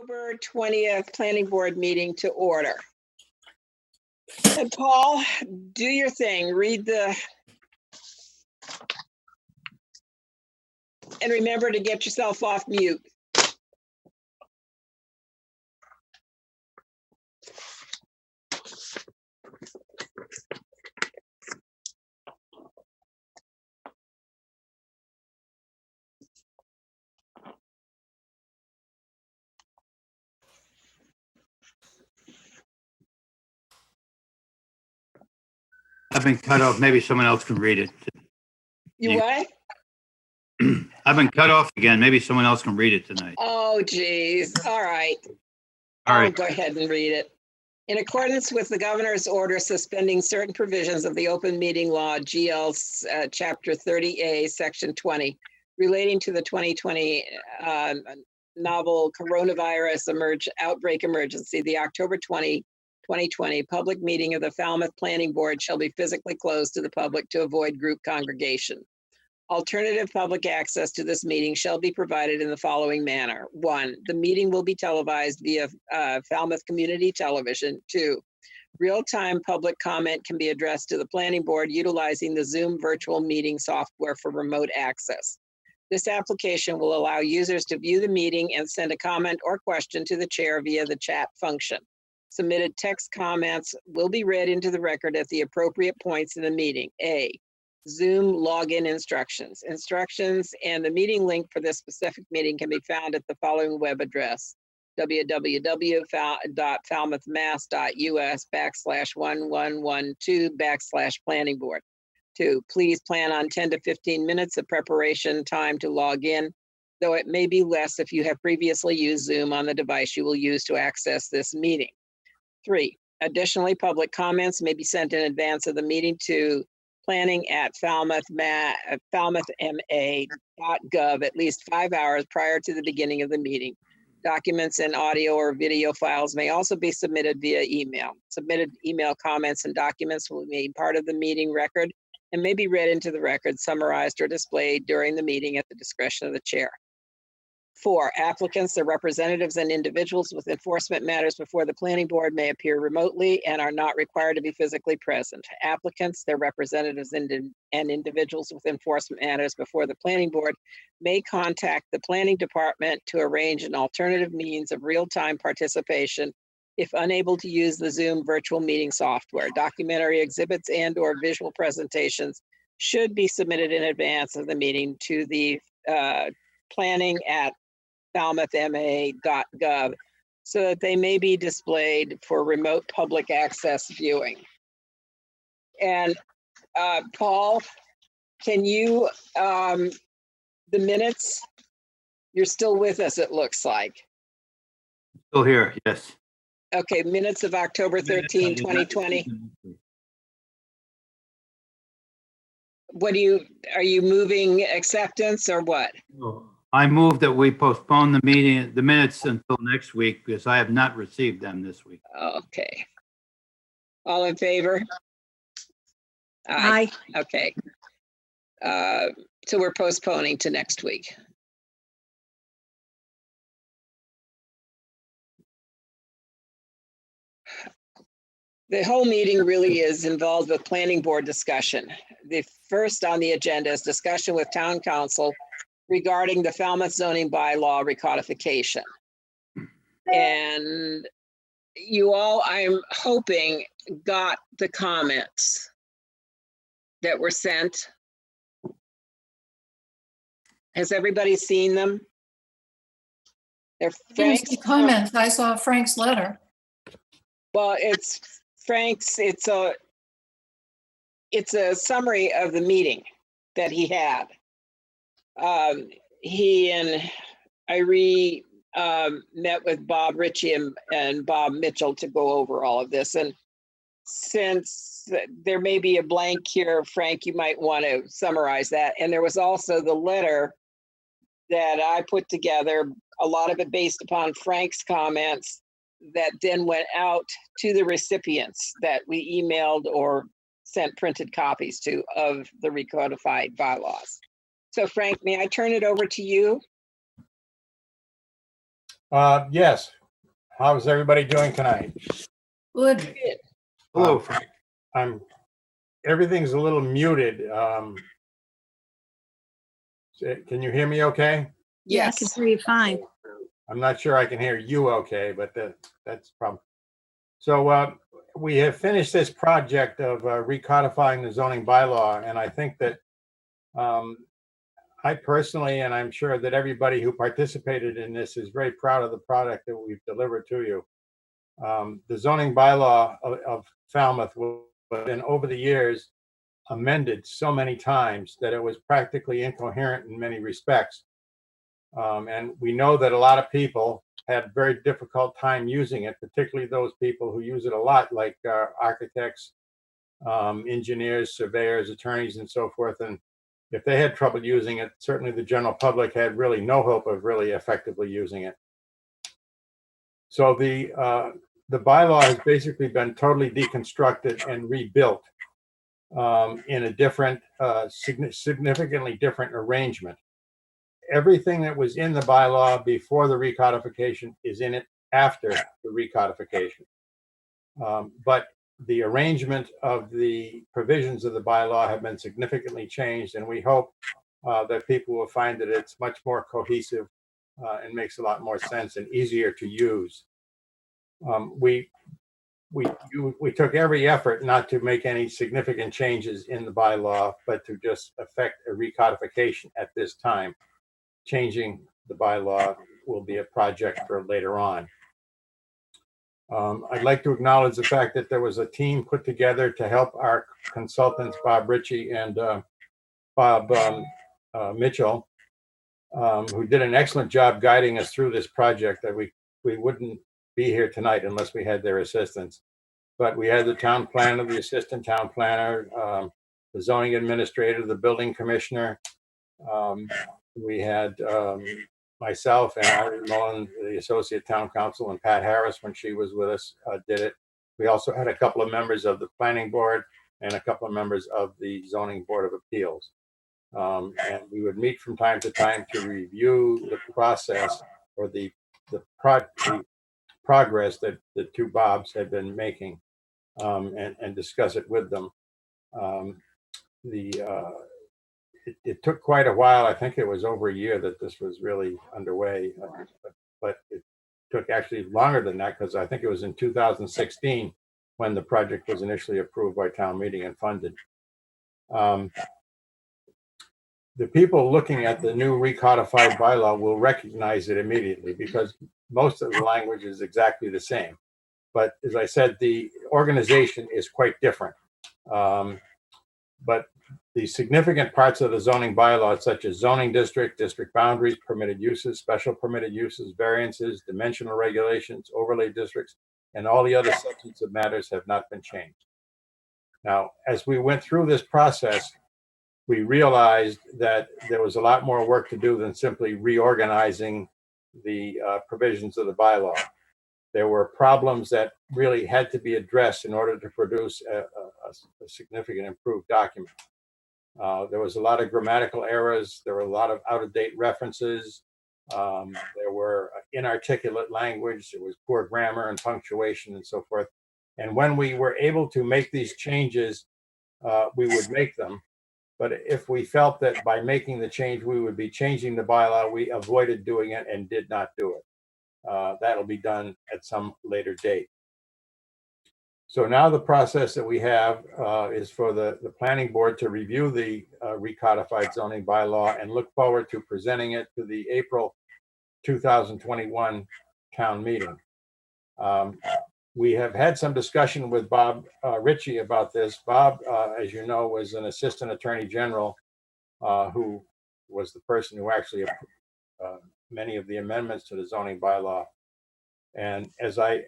October 20th Planning Board meeting to order. And Paul, do your thing. Read and remember to get yourself off mute. I've been cut off. Maybe someone else can read it. You what? I've been cut off again. Maybe someone else can read it tonight. Oh, geez. All right. All right. I'll go ahead and read it. In accordance with the governor's order suspending certain provisions of the open meeting law, GL Chapter 30A, Section 20, relating to the 2020 novel coronavirus outbreak emergency, the October 2020 public meeting of the Falmouth Planning Board shall be physically closed to the public to avoid group congregation. Alternative public access to this meeting shall be provided in the following manner. 1, the meeting will be televised via Falmouth Community Television. 2, real-time public comment can be addressed to the planning board utilizing the Zoom virtual meeting software for remote access. This application will allow users to view the meeting and send a comment or question to the chair via the chat function. Submitted text comments will be read into the record at the appropriate points in the meeting. A, Zoom login instructions. Instructions and the meeting link for this specific meeting can be found at the following web address: www.falmouthmass.us/1112/planning board. 2, please plan on 10 to 15 minutes of preparation time to log in, though it may be less if you have previously used Zoom on the device you will use to access this meeting. 3, additionally, public comments may be sent in advance of the meeting to planning@falmouthma.gov at least 5 hours prior to the beginning of the meeting. Documents and audio or video files may also be submitted via email. Submitted email comments and documents will be made part of the meeting record and may be read into the record, summarized, or displayed during the meeting at the discretion of the chair. 4, applicants, their representatives, and individuals with enforcement matters before the planning board may appear remotely and are not required to be physically present. Applicants, their representatives, and individuals with enforcement matters before the planning board may contact the planning department to arrange an alternative means of real-time participation if unable to use the Zoom virtual meeting software. Documentary exhibits and/or visual presentations should be submitted in advance of the meeting to the planning@falmouthma.gov so that they may be displayed for remote public access viewing. And Paul, can you, the minutes, you're still with us, it looks like. Still here, yes. Okay, minutes of October 13, 2020. What are you moving acceptance or what? I move that we postpone the minutes until next week because I have not received them this week. Okay. All in favor? Aye. Okay. So we're postponing to next week. The whole meeting really is involved with planning board discussion. The first on the agenda is discussion with town council regarding the Falmouth zoning bylaw recodification. And you all, I'm hoping, got the comments that were sent. Has everybody seen them? They're Didn't Frank's see comments. I saw Frank's letter. Well, it's Frank's, it's a summary of the meeting that he had. He and Irene met with Bob Ritchie and Bob Mitchell to go over all of this. And since there may be a blank here, Frank, you might want to summarize that. And there was also the letter that I put together, a lot of it based upon Frank's comments, that then went out to the recipients that we emailed or sent printed copies to of the recodified bylaws. So Frank, may I turn it over to you? Yes. How's everybody doing tonight? Good. Hello, Frank. Everything's a little muted. Can you hear me okay? Yeah, I can Yes. hear you fine. I'm not sure I can hear you okay, but that's the problem. So we have finished this project of recodifying the zoning bylaw, and I think that I personally, and I'm sure that everybody who participated in this is very proud of the product that we've delivered to you. The zoning bylaw of Falmouth was been over the years amended so many times that it was practically incoherent in many respects. And we know that a lot of people had very difficult time using it, particularly those people who use it a lot, like architects, engineers, surveyors, attorneys, and so forth. And if they had trouble using it, certainly the general public had really no hope of really effectively using it. So the bylaw has basically been totally deconstructed and rebuilt in a different, significantly different arrangement. Everything that was in the bylaw before the recodification is in it after the recodification. But the arrangement of the provisions of the bylaw have been significantly changed, and we hope that people will find that it's much more cohesive and makes a lot more sense and easier to use. We took every effort not to make any significant changes in the bylaw, but to just effect a recodification at this time. Changing the bylaw will be a project for later on. I'd like to acknowledge the fact that there was a team put together to help our consultants, Bob Ritchie and Bob Mitchell, who did an excellent job guiding us through this project. That we wouldn't be here tonight unless we had their assistance. But we had the town planner, the assistant town planner, the zoning administrator, the building commissioner. We had myself and Irene Mullen, the associate town counsel, and Pat Harris, when she was with us, did it. We also had a couple of members of the planning board and a couple of members of the zoning board of appeals. And we would meet from time to time to review the process or the progress that the two Bobs had been making and discuss it with them. It took quite a while. I think it was over a year that this was really underway, but it took actually longer than that, because I think it was in 2016 when the project was initially approved by town meeting and funded. The people looking at the new recodified bylaw will recognize it immediately, because most of the language is exactly the same. But as I said, the organization is quite different. But the significant parts of the zoning bylaw, such as zoning district, district boundaries, permitted uses, special permitted uses, variances, dimensional regulations, overlay districts, and all the other substantive matters have not been changed. Now, as we went through this process, we realized that there was a lot more work to do than simply reorganizing the provisions of the bylaw. There were problems that really had to be addressed in order to produce a significant improved document. There was a lot of grammatical errors. There were a lot of out-of-date references. There were inarticulate language. There was poor grammar and punctuation and so forth. And when we were able to make these changes, we would make them. But if we felt that by making the change, we would be changing the bylaw, we avoided doing it and did not do it. That'll be done at some later date. So now the process that we have is for the planning board to review the recodified zoning bylaw and look forward to presenting it to the April 2021 town meeting. We have had some discussion with Bob Ritchie about this. Bob, as you know, was an assistant attorney general who was the person who actually many of the amendments to the zoning bylaw. And as I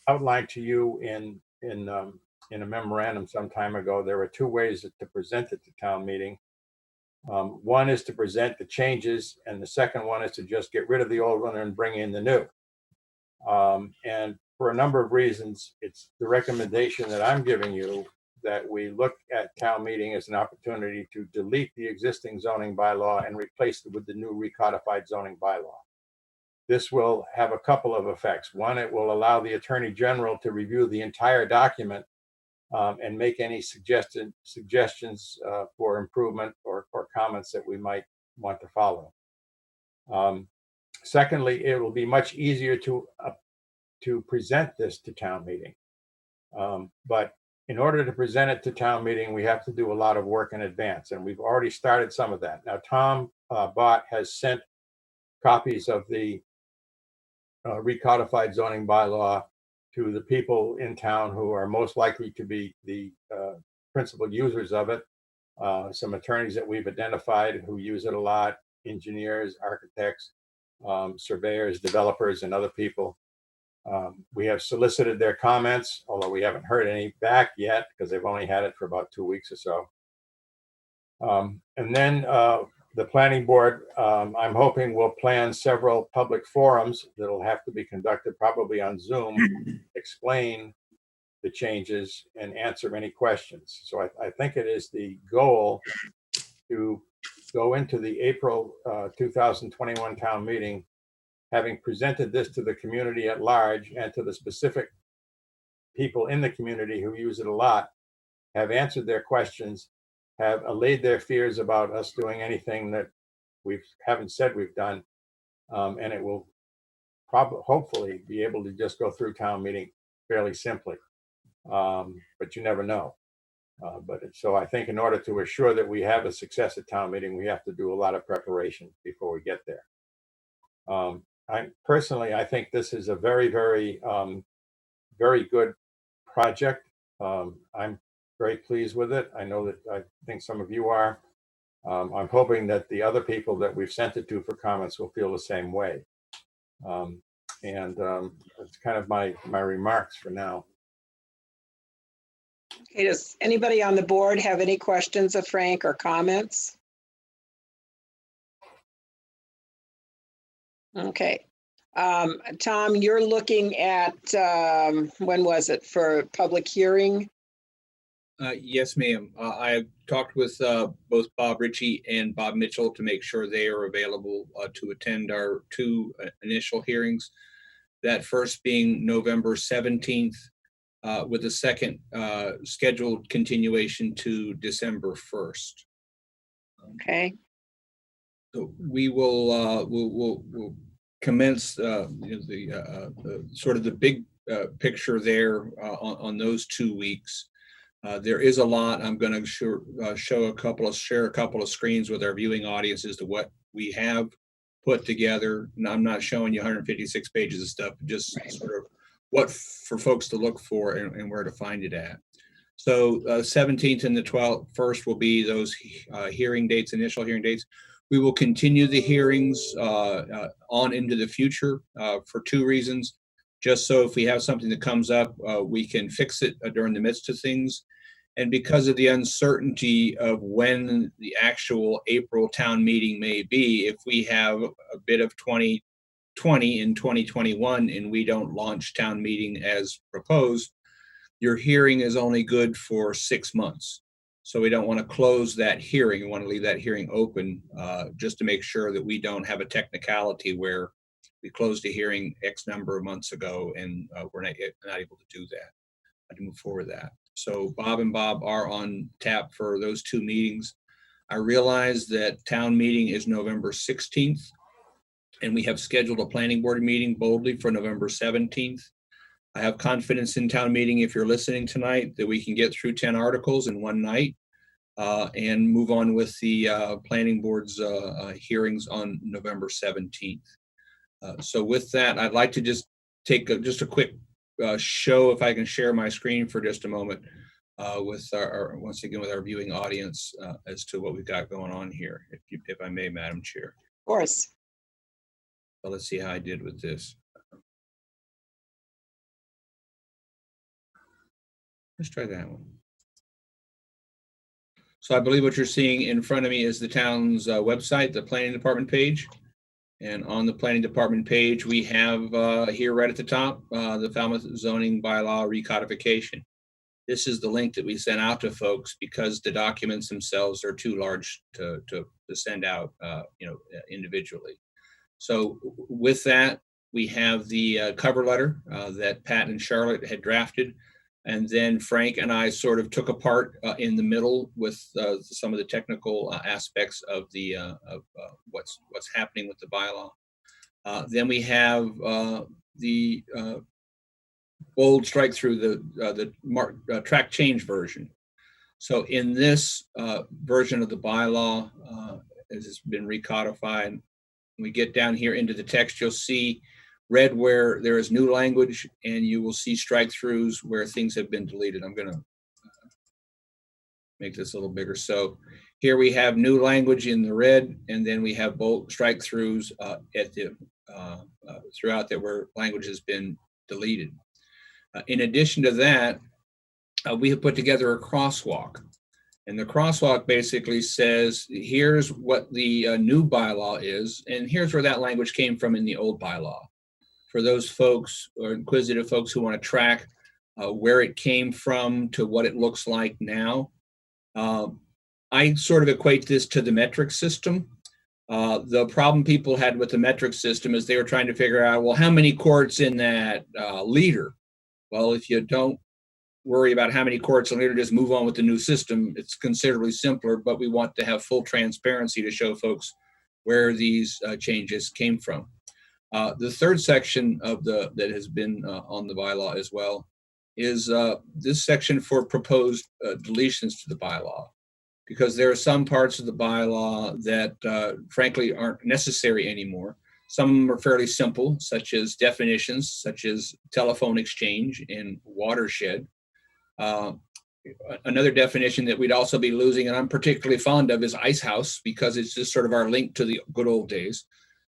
outlined to you in a memorandum some time ago, there are two ways to present it to town meeting. One is to present the changes, and the second one is to just get rid of the old one and bring in the new. And for a number of reasons, it's the recommendation that I'm giving you that we look at town meeting as an opportunity to delete the existing zoning bylaw and replace it with the new recodified zoning bylaw. This will have a couple of effects. One, it will allow the Attorney General to review the entire document and make any suggestions for improvement or comments that we might want to follow. Secondly, it will be much easier to present this to town meeting. But in order to present it to town meeting, we have to do a lot of work in advance, and we've already started some of that. Now, Tom Bott has sent copies of the recodified zoning bylaw to the people in town who are most likely to be the principal users of it. Some attorneys that we've identified who use it a lot, engineers, architects, surveyors, developers, and other people. We have solicited their comments, although we haven't heard any back yet because they've only had it for about 2 weeks or so. And then the planning board, I'm hoping, will plan several public forums that'll have to be conducted probably on Zoom, explain the changes and answer any questions. So I think it is the goal to go into the April 2021 town meeting having presented this to the community at large and to the specific people in the community who use it a lot, have answered their questions, have allayed their fears about us doing anything that we haven't said we've done, and it will hopefully be able to just go through town meeting fairly simply, but you never know. So I think in order to assure that we have a success at town meeting, we have to do a lot of preparation before we get there. I think this is a very, very, very good project. I'm very pleased with it. I know that I think some of you are. I'm hoping that the other people that we've sent it to for comments will feel the same way. That's kind of my remarks for now. Okay, does anybody on the board have any questions of Frank or comments? Okay. Tom, you're looking at, when was it, for public hearing? Yes, ma'am. I talked with both Bob Ritchie and Bob Mitchell to make sure they are available to attend our two initial hearings. That first being November 17th, with the second scheduled continuation to December 1st. Okay. So we will we'll commence the sort of the big picture there on those 2 weeks. There is a lot. I'm going to share a couple of screens with our viewing audience as to what we have put together. And I'm not showing you 156 pages of stuff, just sort of what for folks to look for and where to find it at. So 17th and the 12th first will be those hearing dates, initial hearing dates. We will continue the hearings on into the future for two reasons. Just so if we have something that comes up, we can fix it during the midst of things. And because of the uncertainty of when the actual April town meeting may be, if we have a bit of 2020 in 2021 and we don't launch town meeting as proposed, your hearing is only good for 6 months. So we don't want to close that hearing. We want to leave that hearing open just to make sure that we don't have a technicality where we closed a hearing X number of months ago and we're not able to do that, to move forward with that. So Bob and Bob are on tap for those two meetings. I realize that town meeting is November 16th, and we have scheduled a planning board meeting boldly for November 17th. I have confidence in town meeting, if you're listening tonight, that we can get through 10 articles in one night and move on with the planning board's hearings on November 17th. So with that, I'd like to just take just a quick show, if I can share my screen for just a moment with once again with our viewing audience as to what we've got going on here, if I may, Madam Chair. Of course. So let's see how I did with this. Let's try that one. So I believe what you're seeing in front of me is the town's website, the planning department page. And on the planning department page, we have here right at the top, the Falmouth zoning bylaw recodification. This is the link that we sent out to folks because the documents themselves are too large to send out, individually. So with that, we have the cover letter that Pat and Charlotte had drafted. And then Frank and I sort of took apart in the middle with some of the technical aspects of the what's happening with the bylaw. Then we have the bold strike through the track change version. So in this version of the bylaw, as it's been recodified, we get down here into the text, you'll see red where there is new language, and you will see strike throughs where things have been deleted. I'm going to make this a little bigger. So here we have new language in the red, and then we have bold strike throughs at the throughout there where language has been deleted. In addition to that, we have put together a crosswalk. And the crosswalk basically says, here's what the new bylaw is, and here's where that language came from in the old bylaw. For those folks or inquisitive folks who want to track where it came from to what it looks like now, I sort of equate this to the metric system. The problem people had with the metric system is they were trying to figure out, well, how many quarts in that liter? Well, if you don't worry about how many quarts in a liter, just move on with the new system. It's considerably simpler, but we want to have full transparency to show folks where these changes came from. The third section of that has been on the bylaw as well is this section for proposed deletions to the bylaw, because there are some parts of the bylaw that frankly aren't necessary anymore. Some of them are fairly simple, such as definitions, such as telephone exchange and watershed. Another definition that we'd also be losing, and I'm particularly fond of, is ice house, because it's just sort of our link to the good old days.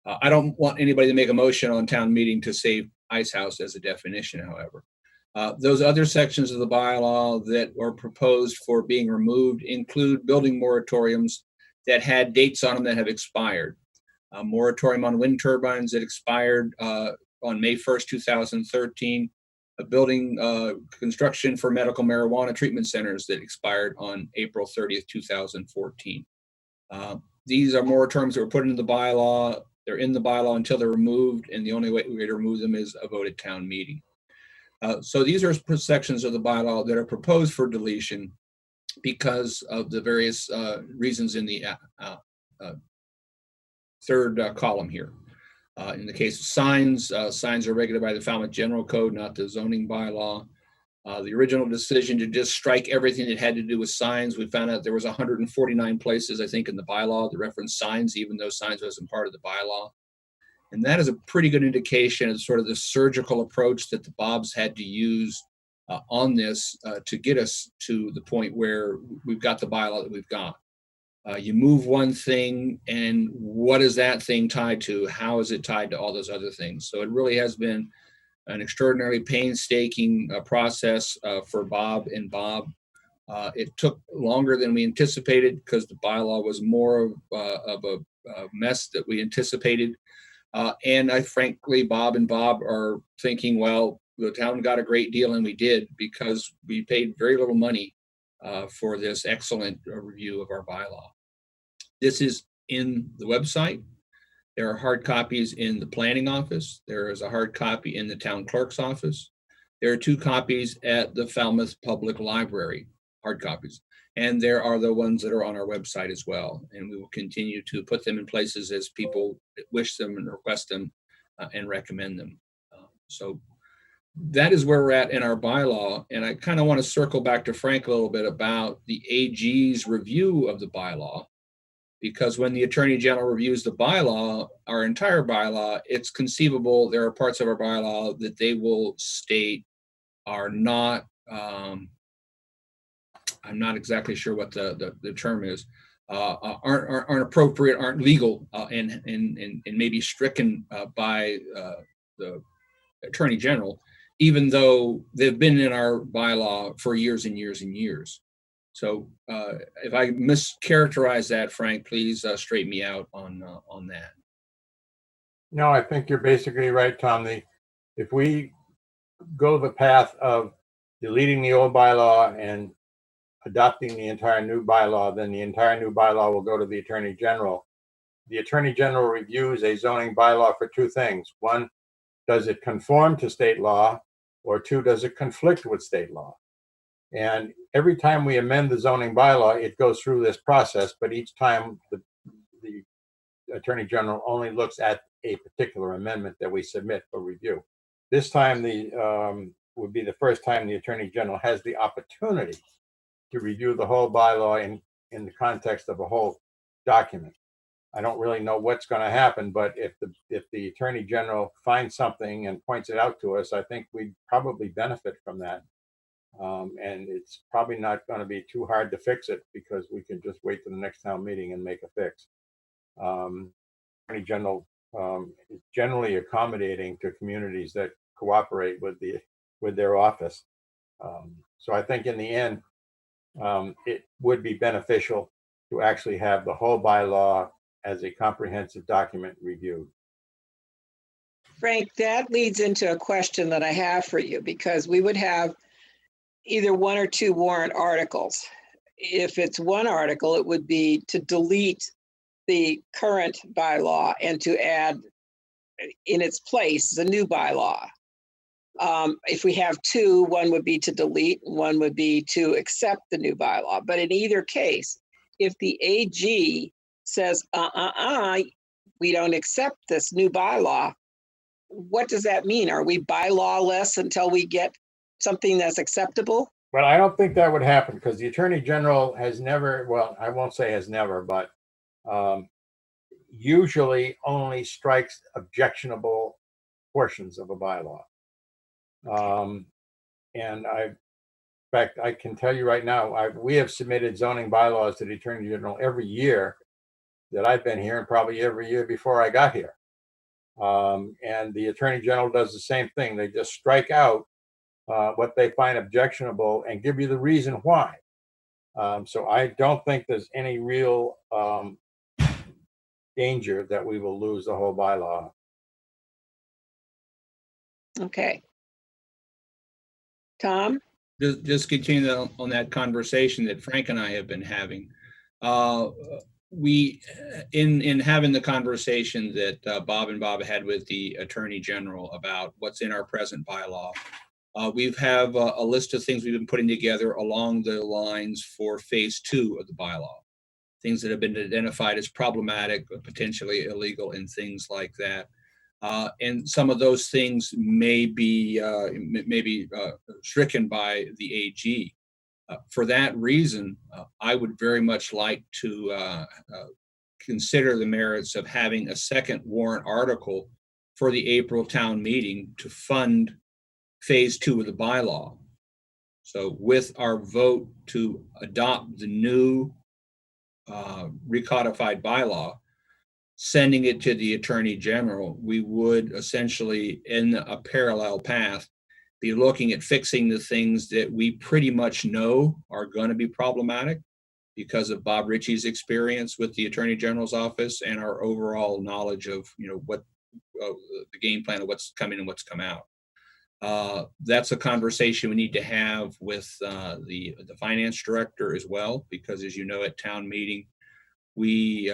I don't want anybody to make a motion on town meeting to save ice house as a definition, however. Those other sections of the bylaw that are proposed for being removed include building moratoriums that had dates on them that have expired. A moratorium on wind turbines that expired on May 1st, 2013. A building construction for medical marijuana treatment centers that expired on April 30th, 2014. These are moratoriums that were put into the bylaw. They're in the bylaw until they're removed, and the only way to remove them is a vote at town meeting. So these are sections of the bylaw that are proposed for deletion because of the various reasons in the third column here. In the case of signs, signs are regulated by the Falmouth General Code, not the zoning bylaw. The original decision to just strike everything that had to do with signs, we found out there was 149 places, I think, in the bylaw that reference signs, even though signs wasn't part of the bylaw. And that is a pretty good indication of sort of the surgical approach that the Bobs had to use on this to get us to the point where we've got the bylaw that we've got. You move one thing, and what is that thing tied to? How is it tied to all those other things? So it really has been an extraordinarily painstaking process for Bob and Bob. It took longer than we anticipated because the bylaw was more of a mess that we anticipated. And I frankly, Bob and Bob are thinking, well, the town got a great deal, and we did, because we paid very little money for this excellent review of our bylaw. This is in the website. There are hard copies in the planning office. There is a hard copy in the town clerk's office. There are 2 copies at the Falmouth Public Library, hard copies. And there are the ones that are on our website as well. And we will continue to put them in places as people wish them and request them and recommend them. So that is where we're at in our bylaw. And I kind of want to circle back to Frank a little bit about the AG's review of the bylaw. because when the Attorney General reviews the bylaw, our entire bylaw, it's conceivable there are parts of our bylaw that they will state are not, I'm not exactly sure what the term is, aren't appropriate, aren't legal, and maybe stricken by the Attorney General, even though they've been in our bylaw for years and years and years. So if I mischaracterize that, Frank, please straighten me out on that. No, I think you're basically right, Tom. If we go the path of deleting the old bylaw and adopting the entire new bylaw, then the entire new bylaw will go to the Attorney General. The Attorney General reviews a zoning bylaw for two things. One, does it conform to state law? Or two, does it conflict with state law? And every time we amend the zoning bylaw, it goes through this process, but each time the Attorney General only looks at a particular amendment that we submit for review. This time would be the first time the Attorney General has the opportunity to review the whole bylaw in the context of a whole document. I don't really know what's going to happen, but if the Attorney General finds something and points it out to us, I think we'd probably benefit from that. And it's probably not going to be too hard to fix it because we can just wait to the next town meeting and make a fix. Attorney General is generally accommodating to communities that cooperate with their office. So I think in the end, it would be beneficial to actually have the whole bylaw as a comprehensive document reviewed. Frank, that leads into a question that I have for you, because we would have either one or two warrant articles. If it's one article, it would be to delete the current bylaw and to add in its place the new bylaw. If we have two, one would be to delete, one would be to accept the new bylaw. But in either case, if the AG says, we don't accept this new bylaw, what does that mean? Are we bylawless until we get something that's acceptable? Well, I don't think that would happen because the Attorney General has never, well, I won't say has never, but usually only strikes objectionable portions of a bylaw. And in fact, I can tell you right now, we have submitted zoning bylaws to the Attorney General every year that I've been here, and probably every year before I got here. And the Attorney General does the same thing. They just strike out what they find objectionable and give you the reason why. So I don't think there's any real danger that we will lose the whole bylaw. Okay. Tom? Just continue on that conversation that Frank and I have been having. We, in having the conversation that Bob and Bob had with the Attorney General about what's in our present bylaw, we have a list of things we've been putting together along the lines for phase 2 of the bylaw. Things that have been identified as problematic, potentially illegal, and things like that. And some of those things may be stricken by the AG. For that reason, I would very much like to consider the merits of having a second warrant article for the April town meeting to fund phase 2 of the bylaw. So with our vote to adopt the new recodified bylaw, sending it to the Attorney General, we would essentially, in a parallel path, be looking at fixing the things that we pretty much know are going to be problematic because of Bob Ritchie's experience with the Attorney General's office and our overall knowledge of, what the game plan of what's coming and what's come out. That's a conversation we need to have with the finance director as well, because as you know, at town meeting, we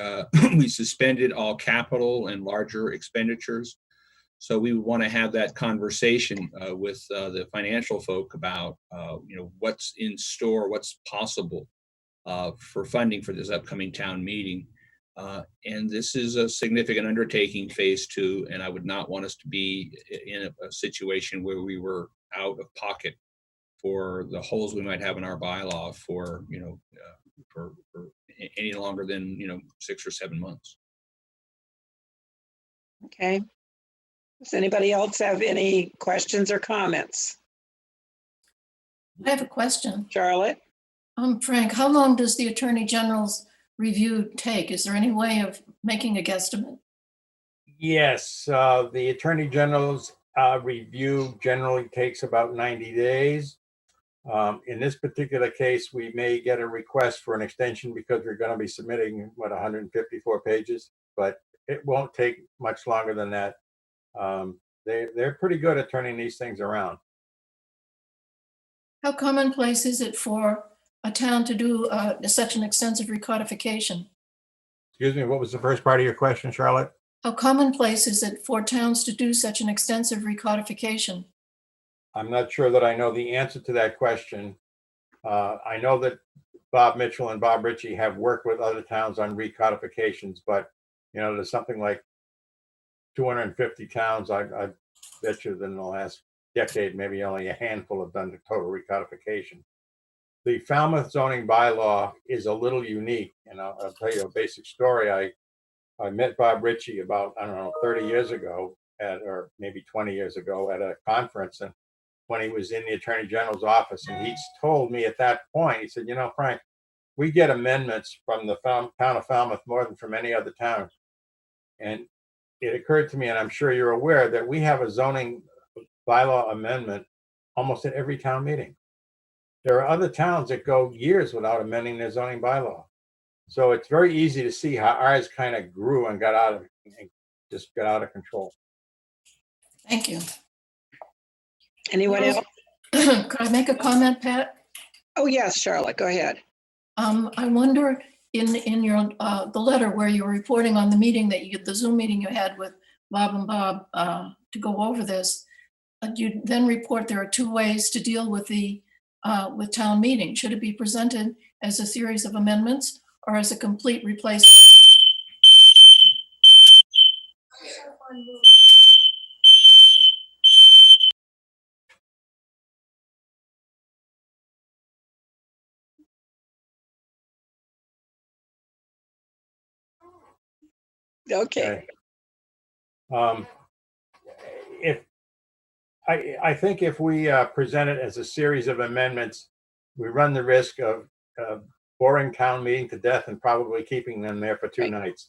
suspended all capital and larger expenditures. So we want to have that conversation with the financial folk about what's in store, what's possible for funding for this upcoming town meeting. And this is a significant undertaking, phase 2, and I would not want us to be in a situation where we were out of pocket for the holes we might have in our bylaw for any longer than, 6 or 7 months. Okay. Does anybody else have any questions or comments? I have a question. Charlotte? Frank, how long does the Attorney General's review take? Is there any way of making a guesstimate? Yes, the Attorney General's review generally takes about 90 days. In this particular case, we may get a request for an extension because we're going to be submitting, 154 pages, but it won't take much longer than that. They're pretty good at turning these things around. How commonplace is it for a town to do such an extensive recodification? Excuse me, what was the first part of your question, Charlotte? How commonplace is it for towns to do such an extensive recodification? I'm not sure that I know the answer to that question. I know that Bob Mitchell and Bob Ritchie have worked with other towns on recodifications, but there's something like 250 towns. I bet you that in the last decade, maybe only a handful have done the total recodification. The Falmouth zoning bylaw is a little unique, and I'll tell you a basic story. I met Bob Ritchie about, 30 years ago or maybe 20 years ago at a conference, and when he was in the Attorney General's office, and he told me at that point, he said, Frank, we get amendments from the town of Falmouth more than from any other town. And it occurred to me, and I'm sure you're aware, that we have a zoning bylaw amendment almost at every town meeting. There are other towns that go years without amending their zoning bylaw. So it's very easy to see how ours kind of grew and got out of control. Thank you. Anyone else? Could I make a comment, Pat? Oh, yes, Charlotte, go ahead. I wonder in your the letter where you were reporting on the meeting the Zoom meeting you had with Bob and Bob to go over this. You then report there are two ways to deal with the with town meeting. Should it be presented as a series of amendments or as a complete replacement? Okay. If I think if we present it as a series of amendments, we run the risk of boring town meeting to death and probably keeping them there for two Right. nights.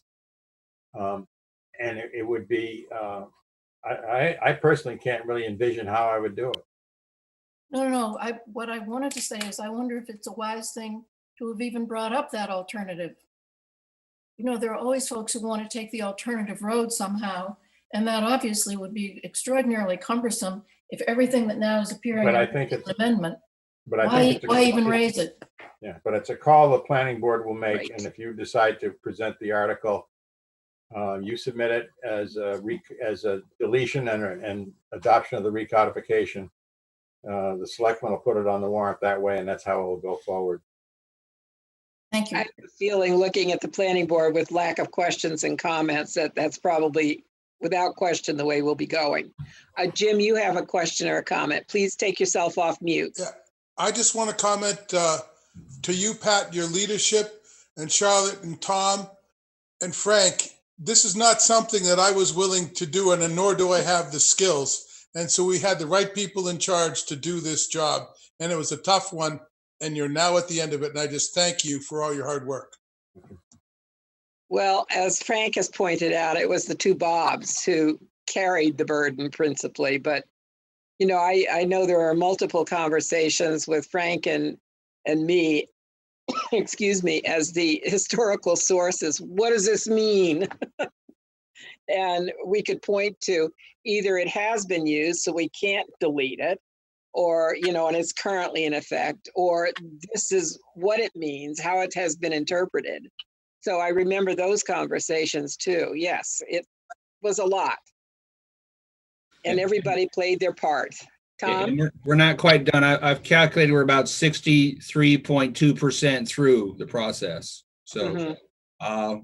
And it would be, I personally can't really envision how I would do it. No. What I wanted to say is I wonder if it's a wise thing to have even brought up that alternative. There are always folks who want to take the alternative road somehow, and that obviously would be extraordinarily cumbersome if everything that now is appearing But I in think an it's, amendment. but I think Why even raise it? Yeah, but it's a call the planning board will make, Right. and if you decide to present the article, you submit it as a deletion and adoption of the recodification. The selectmen will put it on the warrant that way, and that's how it will go forward. Thank I you. have a feeling, looking at the planning board with lack of questions and comments, that's probably without question the way we'll be going. Jim, you have a question or a comment. Please take yourself off mute. Yeah. I just want to comment to you, Pat, your leadership, and Charlotte and Tom and Frank. This is not something that I was willing to do, and nor do I have the skills. And so we had the right people in charge to do this job. And it was a tough one, and you're now at the end of it. And I just thank you for all your hard work. Well, as Frank has pointed out, it was the two Bobs who carried the burden principally. But, I know there are multiple conversations with Frank and me, excuse me, as the historical sources. What does this mean? And we could point to either it has been used, so we can't delete it, or, and it's currently in effect, or this is what it means, how it has been interpreted. So I remember those conversations too. Yes, it was a lot. And everybody played their part. Tom? And we're not quite done. I've calculated we're about 63.2% through the process. So Mhm.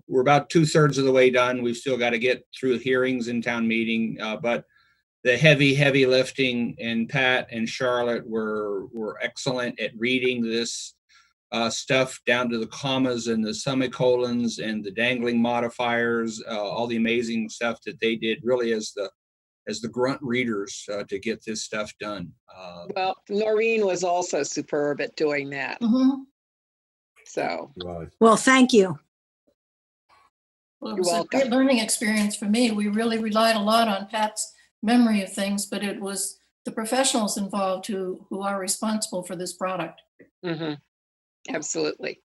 We're about 2/3 of the way done. We've still got to get through hearings and town meeting, but the heavy lifting, and Pat and Charlotte were excellent at reading this stuff down to the commas and the semicolons and the dangling modifiers, all the amazing stuff that they did really as the grunt readers to get this stuff done. Well, Noreen was also superb at doing that. Mhm. So, Well, Well, thank you. Well, it You're was a great welcome. learning experience for me. We really relied a lot on Pat's memory of things, but it was the professionals involved who are responsible for this product. mhm, absolutely.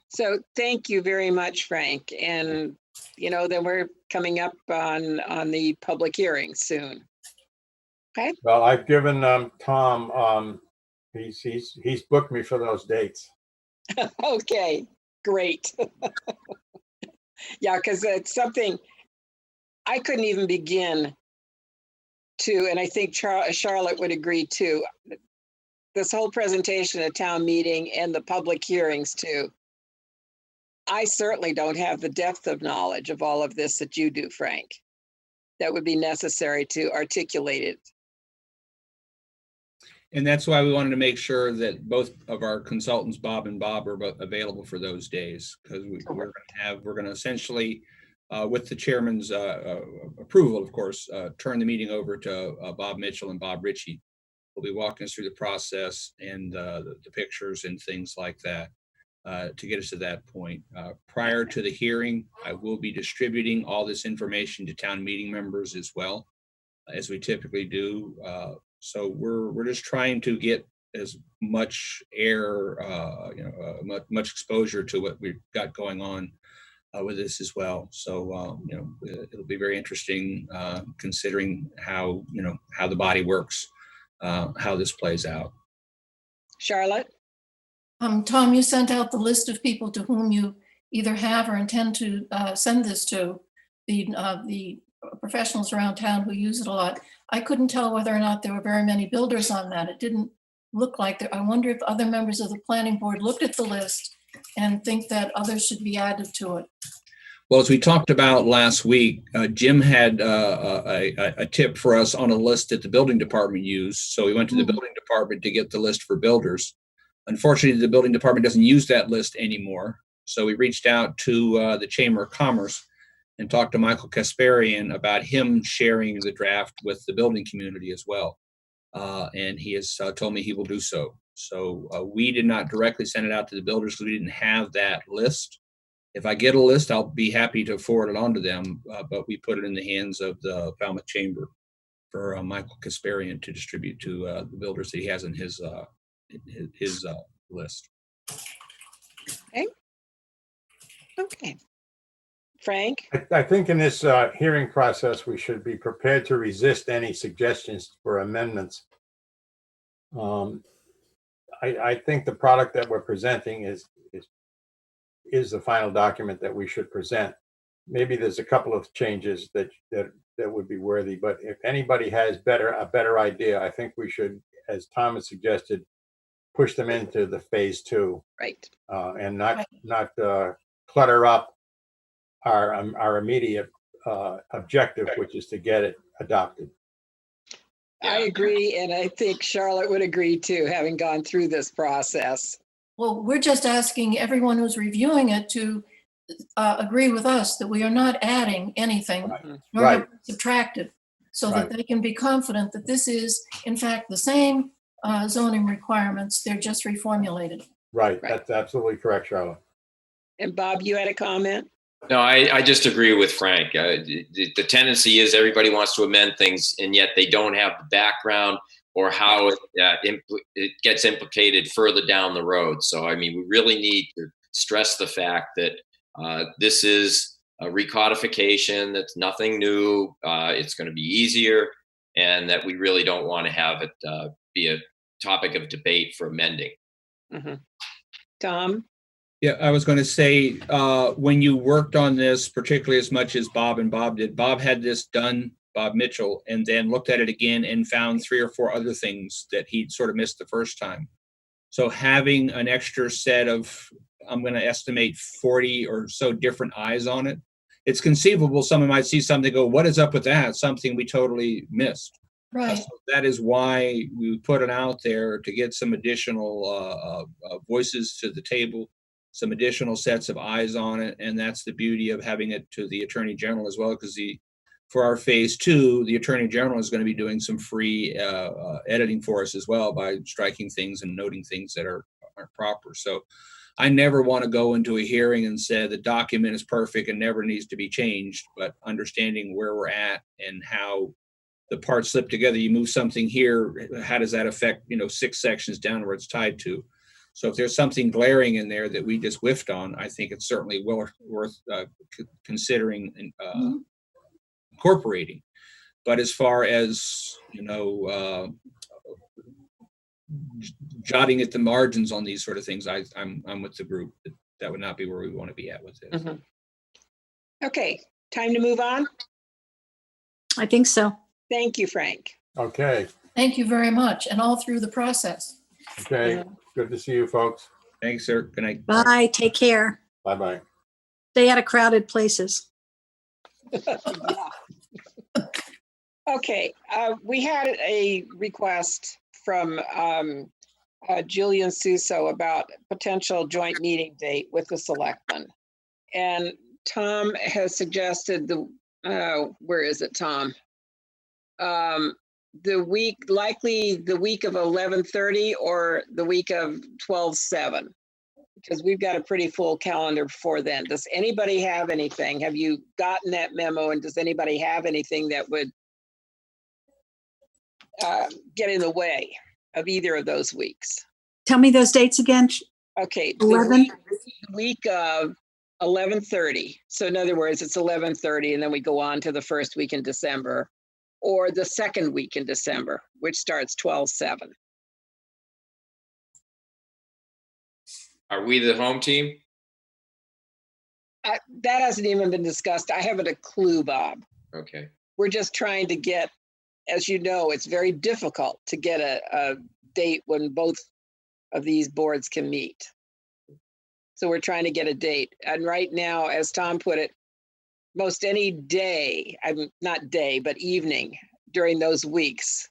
So thank you very much, Frank. And, then we're coming up on the public hearing soon. well, I've given Tom, he's booked me for those dates. Okay, great. Yeah, because it's something I couldn't even begin to, and I think Charlotte would agree too. This whole presentation at town meeting and the public hearings too. I certainly don't have the depth of knowledge of all of this that you do, Frank. That would be necessary to articulate it. And that's why we wanted to make sure that both of our consultants, Bob and Bob, are both available for those days, because we're going to essentially, with the chairman's approval, of course, turn the meeting over to Bob Mitchell and Bob Ritchie. Will be walking us through the process and the pictures and things like that to get us to that point. Prior to the hearing, I will be distributing all this information to town meeting members as well, as we typically do. So we're just trying to get as much air, much exposure to what we've got going on with this as well. So it'll be very interesting considering how the body works, how this plays out. Charlotte? Tom, you sent out the list of people to whom you either have or intend to send this to, the professionals around town who use it a lot. I couldn't tell whether or not there were very many builders on that. It didn't look like there. I wonder if other members of the planning board looked at the list and think that others should be added to it. Well, as we talked about last week, Jim had a tip for us on a list that the building department used. So we went to the building department to get the list for builders. Unfortunately, the building department doesn't use that list anymore. So we reached out to the Chamber of Commerce and talked to Michael Kasparian about him sharing the draft with the building community as well. And he has told me he will do so. So we did not directly send it out to the builders because we didn't have that list. If I get a list, I'll be happy to forward it on to them, but we put it in the hands of the Falmouth Chamber for Michael Kasparian to distribute to the builders that he has in his list. Okay. Frank? I think in this hearing process, we should be prepared to resist any suggestions for amendments. I think the product that we're presenting is the final document that we should present. Maybe there's a couple of changes that would be worthy, but if anybody has a better idea, I think we should, as Tom has suggested, push them into the phase 2. Right. And not clutter up our immediate objective, which is to get it adopted. I agree, and I think Charlotte would agree too, having gone through this process. Well, we're just asking everyone who's reviewing it to agree with us that we are not adding anything, nor have we subtracted, so that they can be confident that this is, in fact, the same zoning requirements. They're just reformulated. Right. That's absolutely correct, Charlotte. And Bob, you had a comment? No, I just agree with Frank. The tendency is everybody wants to amend things, and yet they don't have the background or how it gets implicated further down the road. So, I mean, we really need to stress the fact that this is a recodification. That's nothing new. It's going to be easier, and that we really don't want to have it be a topic of debate for amending. Mm-hmm. Tom? Yeah, I was going to say, when you worked on this, particularly as much as Bob and Bob did, Bob had this done, Bob Mitchell, and then looked at it again and found 3 or 4 other things that he'd sort of missed the first time. So having an extra set of, I'm going to estimate 40 or so different eyes on it, it's conceivable someone might see something, go, what is up with that? Something we totally missed. Right. So that is why we put it out there to get some additional voices to the table, some additional sets of eyes on it. And that's the beauty of having it to the Attorney General as well, because for our phase 2, the Attorney General is going to be doing some free editing for us as well by striking things and noting things that aren't proper. So I never want to go into a hearing and say the document is perfect and never needs to be changed, but understanding where we're at and how the parts slip together. You move something here, how does that affect, 6 sections down where it's tied to? So if there's something glaring in there that we just whiffed on, I think it's certainly worth considering and incorporating. But as far as, jotting at the margins on these sort of things, I'm with the group. That would not be where we want to be at with this. Mhm. Okay, time to move on. I think so. Thank you, Frank. Okay, Thank you very much. And all through the process. okay. Good to see you, folks. Thanks, sir. Good night. Bye. Take care. Bye-bye. Stay out of crowded places. Yeah. Okay, we had a request from Julian Suso about potential joint meeting date with the Selectmen. And Tom has suggested where is it, Tom? Likely the week of 11/30 or the week of 12/7, because we've got a pretty full calendar before then. Does anybody have anything? Have you gotten that memo, and does anybody have anything that would get in the way of either of those weeks? Tell me those dates again. Okay, 11? the week of 11/30. So in other words, it's 11/30, and then we go on to the first week in December, or the second week in December, which starts 12/7. Are we the home team? That hasn't even been discussed. I haven't a clue, Bob. Okay. We're just trying to get, as you know, it's very difficult to get a date when both of these boards can meet. So we're trying to get a date. And right now, as Tom put it, most any day, not day, but evening during those weeks,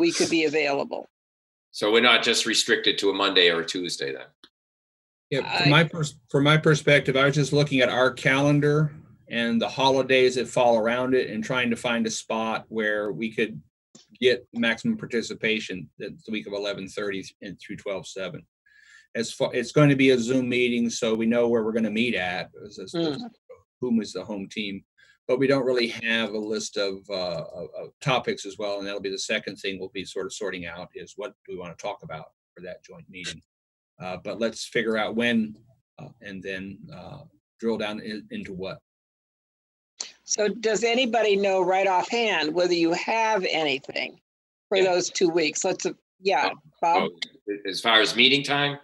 we could be available. So we're not just restricted to a Monday or a Tuesday then? Yeah, from my perspective, I was just looking at our calendar and the holidays that fall around it and trying to find a spot where we could get maximum participation. That's the week of 11/30 and through 12/7. It's going to be a Zoom meeting, so we know where we're going to meet at, whom is the home team, but we don't really have a list of topics as well. And that'll be the second thing we'll be sort of sorting out, is what do we want to talk about for that joint meeting. But let's figure out when and then drill down into what. So does anybody know right offhand whether you have anything for those 2 weeks? Bob? Oh, as far as meeting time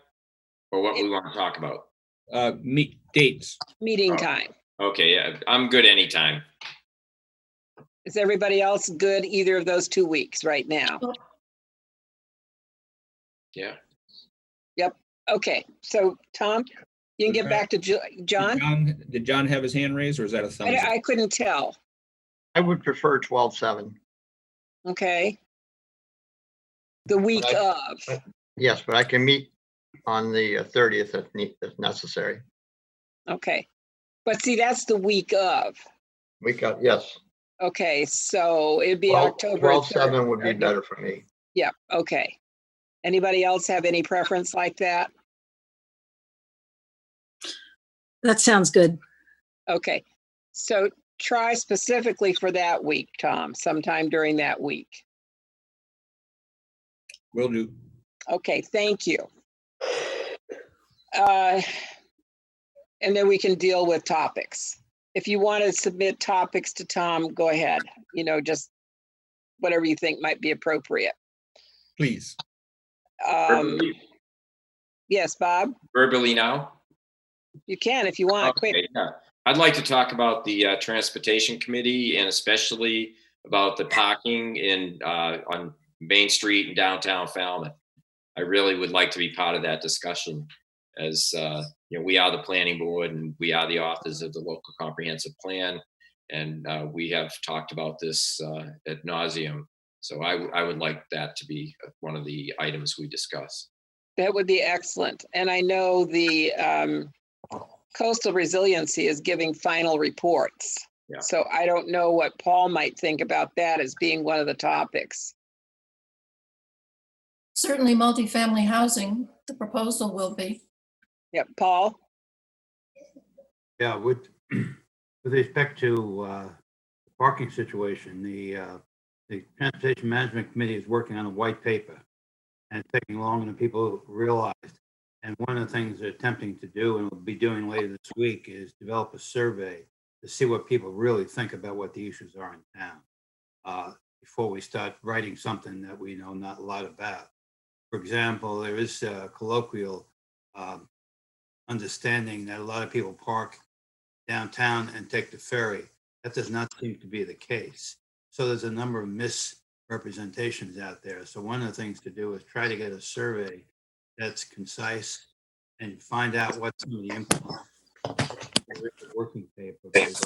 or what we want to talk about? Dates. Meeting Oh. time. Okay, yeah, I'm good anytime. Is everybody else good either of those 2 weeks right now? Yeah. Okay, so Tom, you can get back to John? Did John have his hand raised, or is that a thumbs up? I couldn't tell. I would prefer 12/7. Okay. The week of. Yes, but I can meet on the 30th if necessary. Okay. But see, that's the week of. Week of, yes. Okay, so it'd be October 12/7 would be third. better for me. Yeah, okay. Anybody else have any preference like that? That sounds good. Okay, so try specifically for that week, Tom, sometime during that week. Will do. Okay, thank you. And then we can deal with topics. If you want to submit topics to Tom, go ahead. Just whatever you think might be appropriate. Please. Yes, Bob, Verbally now? you can if you want. Quick. Okay, yeah. I'd like to talk about the Transportation Committee, and especially about the parking on Main Street in downtown Falmouth. I really would like to be part of that discussion, as we are the planning board and we are the authors of the local comprehensive plan. And we have talked about this ad nauseum. So I would like that to be one of the items we discuss. That would be excellent. And I know the coastal resiliency is giving final reports. Yeah. So I don't know what Paul might think about that as being one of the topics. Certainly multifamily housing, the proposal will be. Yep, Paul? Yeah, with respect to the parking situation, the Transportation Management Committee is working on a white paper, and it's taking longer than people realized. And one of the things they're attempting to do, and we'll be doing later this week, is develop a survey to see what people really think about what the issues are in town before we start writing something that we know not a lot about. For example, there is a colloquial understanding that a lot of people park downtown and take the ferry. That does not seem to be the case. So there's a number of misrepresentations out there. So one of the things to do is try to get a survey that's concise and find out what some of the working paper is.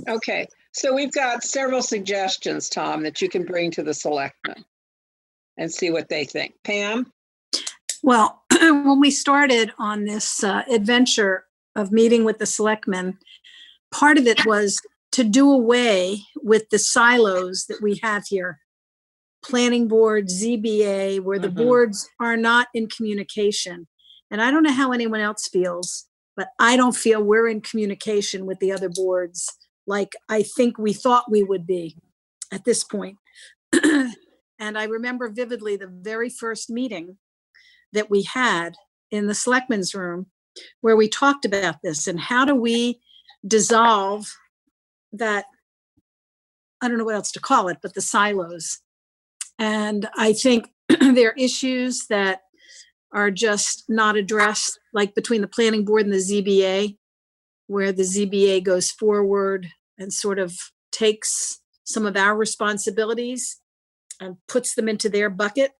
Okay, so we've got several suggestions, Tom, that you can bring to the selectmen and see what they think. Pam? Well, when we started on this adventure of meeting with the selectmen, part of it was to do away with the silos that we have here. Planning board, ZBA, where the boards are not in communication. And I don't know how anyone else feels, but I don't feel we're in communication with the other boards like I think we thought we would be at this point. And I remember vividly the very first meeting that we had in the selectmen's room where we talked about this and how do we dissolve that, I don't know what else to call it, but the silos. And I think there are issues that are just not addressed, like between the planning board and the ZBA, where the ZBA goes forward and sort of takes some of our responsibilities and puts them into their bucket.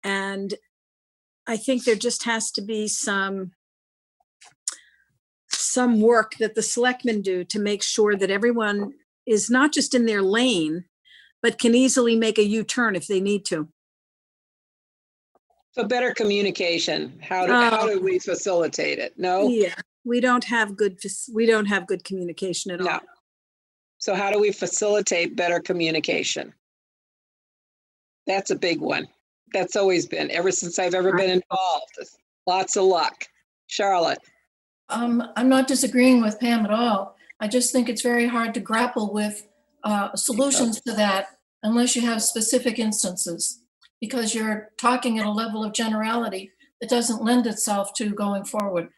And I think there just has to be some work that the selectmen do to make sure that everyone is not just in their lane, but can easily make a U-turn if they need to. So better communication. How do we facilitate it? No? Yeah, we don't have good communication at all. No. So how do we facilitate better communication? That's a big one. That's always been, ever since I've ever been involved. Lots of luck. Charlotte? I'm not disagreeing with Pam at all. I just think it's very hard to grapple with solutions to that unless you have specific instances, because you're talking at a level of generality that doesn't lend itself to going forward.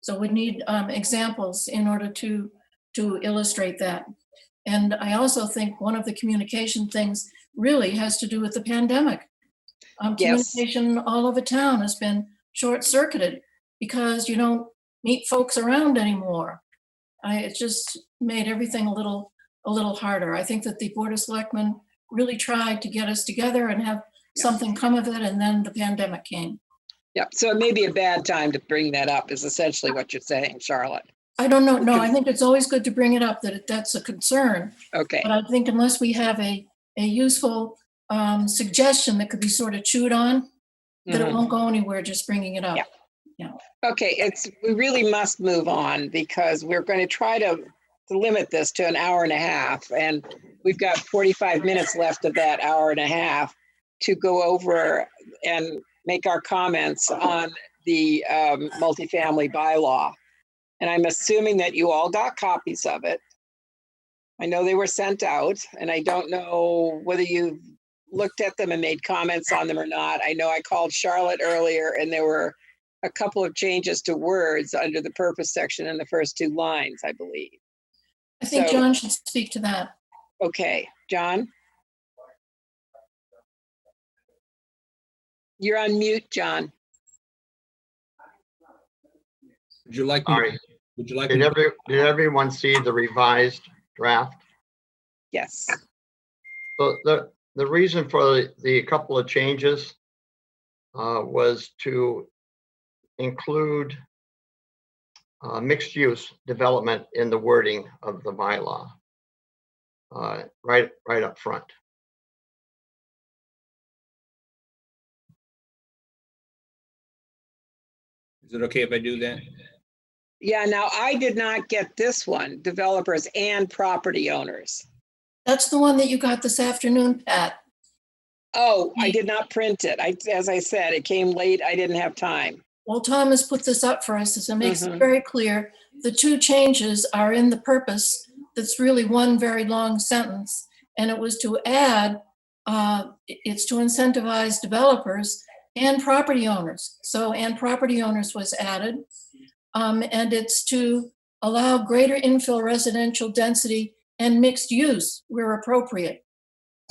So we need examples in order to illustrate that. And I also think one of the communication things really has to do with the pandemic. Yes. Communication all over town has been short-circuited because you don't meet folks around anymore. It just made everything a little harder. I think that the Board of Selectmen really tried to get us together and have something come of it, and then the pandemic came. Yeah, so it may be a bad time to bring that up is essentially what you're saying, Charlotte. I don't know. No, I think it's always good to bring it up that's a concern. Okay, But I think unless we have a useful suggestion that could be sort of chewed on, that it won't go anywhere just bringing it up. Yeah. Okay, we really must move on because we're going to try to limit this to an hour and a half, and we've got 45 minutes left of that hour and a half to go over and make our comments on the multifamily bylaw. And I'm assuming that you all got copies of it. I know they were sent out, and I don't know whether you looked at them and made comments on them or not. I know I called Charlotte earlier, and there were a couple of changes to words under the purpose section in the first two lines, I believe. I think So- John should speak to that. Okay, John? You're on mute, John. Would you like? All right. Would you like? Did everyone see the revised draft? Yes. So the reason for the couple of changes was to include mixed use development in the wording of the bylaw. right up front. Is it okay if I do that? Yeah, now I did not get this one, developers and property owners. That's the one that you got this afternoon, Pat. Oh, I did not print it. As I said, it came late. I didn't have time. Well, Thomas put this up for us, so it makes it Mhm. very clear. The two changes are in the purpose. That's really one very long sentence. And it was to add, it's to incentivize developers and property owners. So, and property owners was added. And it's to allow greater infill residential density and mixed use where appropriate.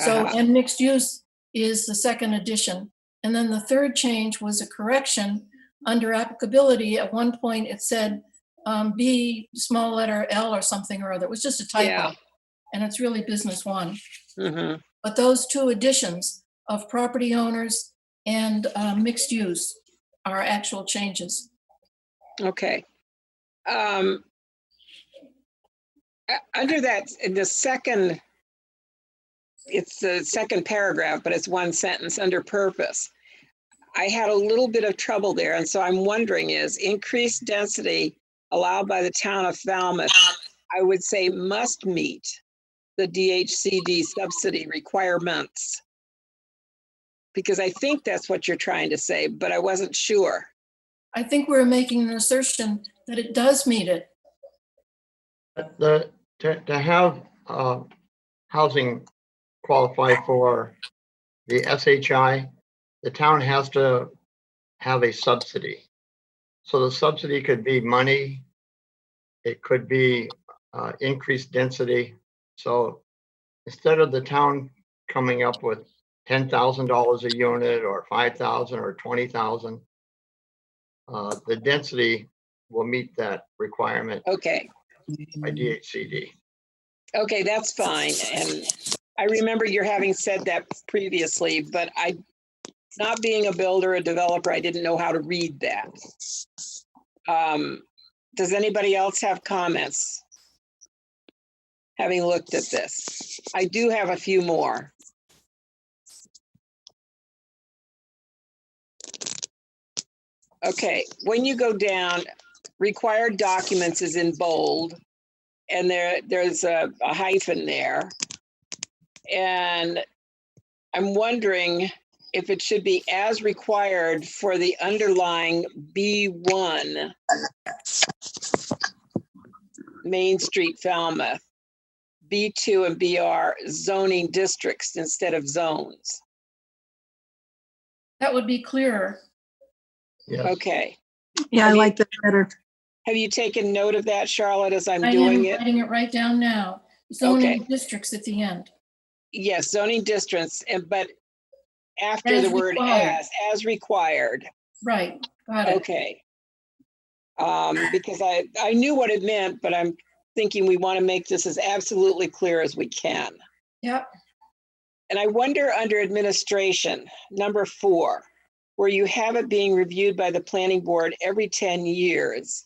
So, Uh-huh. and mixed use is the second addition. And then the third change was a correction under applicability. At one point, it said B, small letter L or something or other. It was just a typo. Yeah. And it's really business one. Mhm. But those two additions of property owners and mixed use are actual changes. Okay. Under that, in the second, it's the second paragraph, but it's one sentence under purpose. I had a little bit of trouble there. And so I'm wondering is increased density allowed by the town of Falmouth, I would say must meet the DHCD subsidy requirements. Because I think that's what you're trying to say, but I wasn't sure. I think we're making an assertion that it does meet it. To have housing qualify for the SHI, the town has to have a subsidy. So the subsidy could be money, it could be increased density. So instead of the town coming up with $10,000 a unit or 5,000 or 20,000, the density will meet that requirement Okay. by DHCD. Okay, that's fine. And I remember you're having said that previously, but not being a builder, a developer, I didn't know how to read that. Does anybody else have comments? Having looked at this, I do have a few more. Okay, when you go down, required documents is in bold, and there's a hyphen there. And I'm wondering if it should be as required for the underlying B1 Main Street, Falmouth, B2 and BR zoning districts instead of zones. That would be clearer. Yes. Okay. Yeah, I like that better. Have you taken note of that, Charlotte, as I'm I am doing it? writing it right down now. Zoning districts at the end. Yes, zoning districts, but after As the word required. as required. Right, got it. Okay. Because I knew what it meant, but I'm thinking we want to make this as absolutely clear as we can. Yep. And I wonder under administration, number 4, where you have it being reviewed by the planning board every 10 years.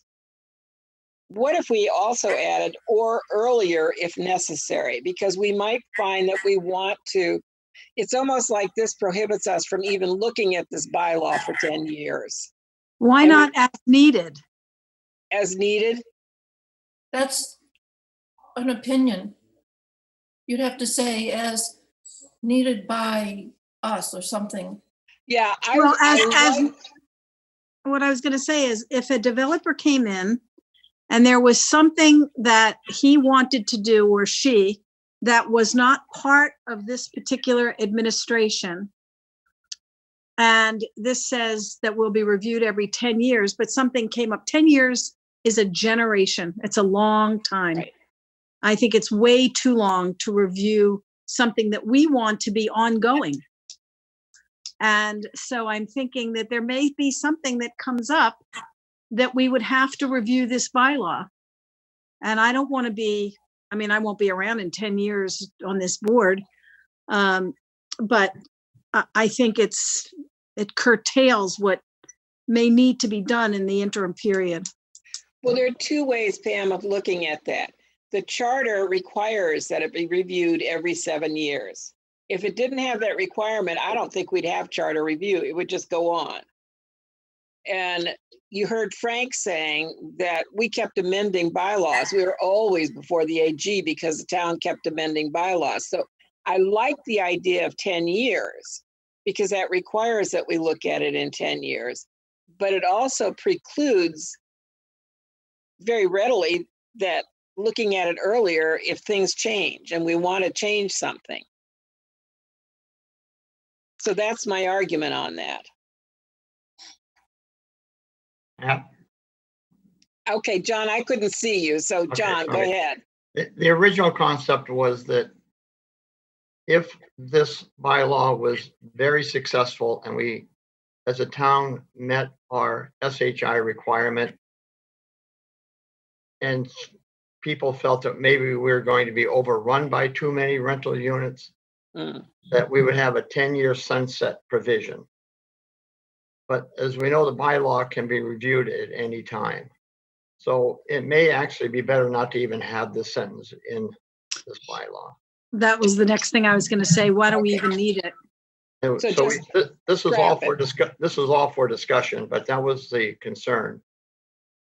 What if we also added or earlier if necessary? Because we might find that we want to, it's almost like this prohibits us from even looking at this bylaw for 10 years. Why And not as needed? As needed? That's an opinion. You'd have to say as needed by us or something. Yeah. Well, I what I was going to say is if a developer came in and there was something that he wanted to do or she that was not part of this particular administration, and this says that will be reviewed every 10 years, but something came up, 10 years is a generation. It's a long time. Right. I think it's way too long to review something that we want to be ongoing. And so I'm thinking that there may be something that comes up that we would have to review this bylaw. And I don't want to be, I mean, I won't be around in 10 years on this board. But I think it curtails what may need to be done in the interim period. Well, there are two ways, Pam, of looking at that. The charter requires that it be reviewed every 7 years. If it didn't have that requirement, I don't think we'd have charter review. It would just go on. And you heard Frank saying that we kept amending bylaws. We were always before the AG because the town kept amending bylaws. So I like the idea of 10 years because that requires that we look at it in 10 years. But it also precludes very readily that looking at it earlier if things change and we want to change something. So that's my argument on that. Yeah. Okay, John, I couldn't see you. So Okay, John, go sorry. ahead. The original concept was that if this bylaw was very successful and we, as a town, met our SHI requirement, and people felt that maybe we were going to be overrun by too many rental units, that we would have a 10-year sunset provision. But as we know, the bylaw can be reviewed at any time. So it may actually be better not to even have this sentence in this bylaw. That was the next thing I was going to say. Why do we even need it? And So so just this was all scrap for discussion, but that was the concern.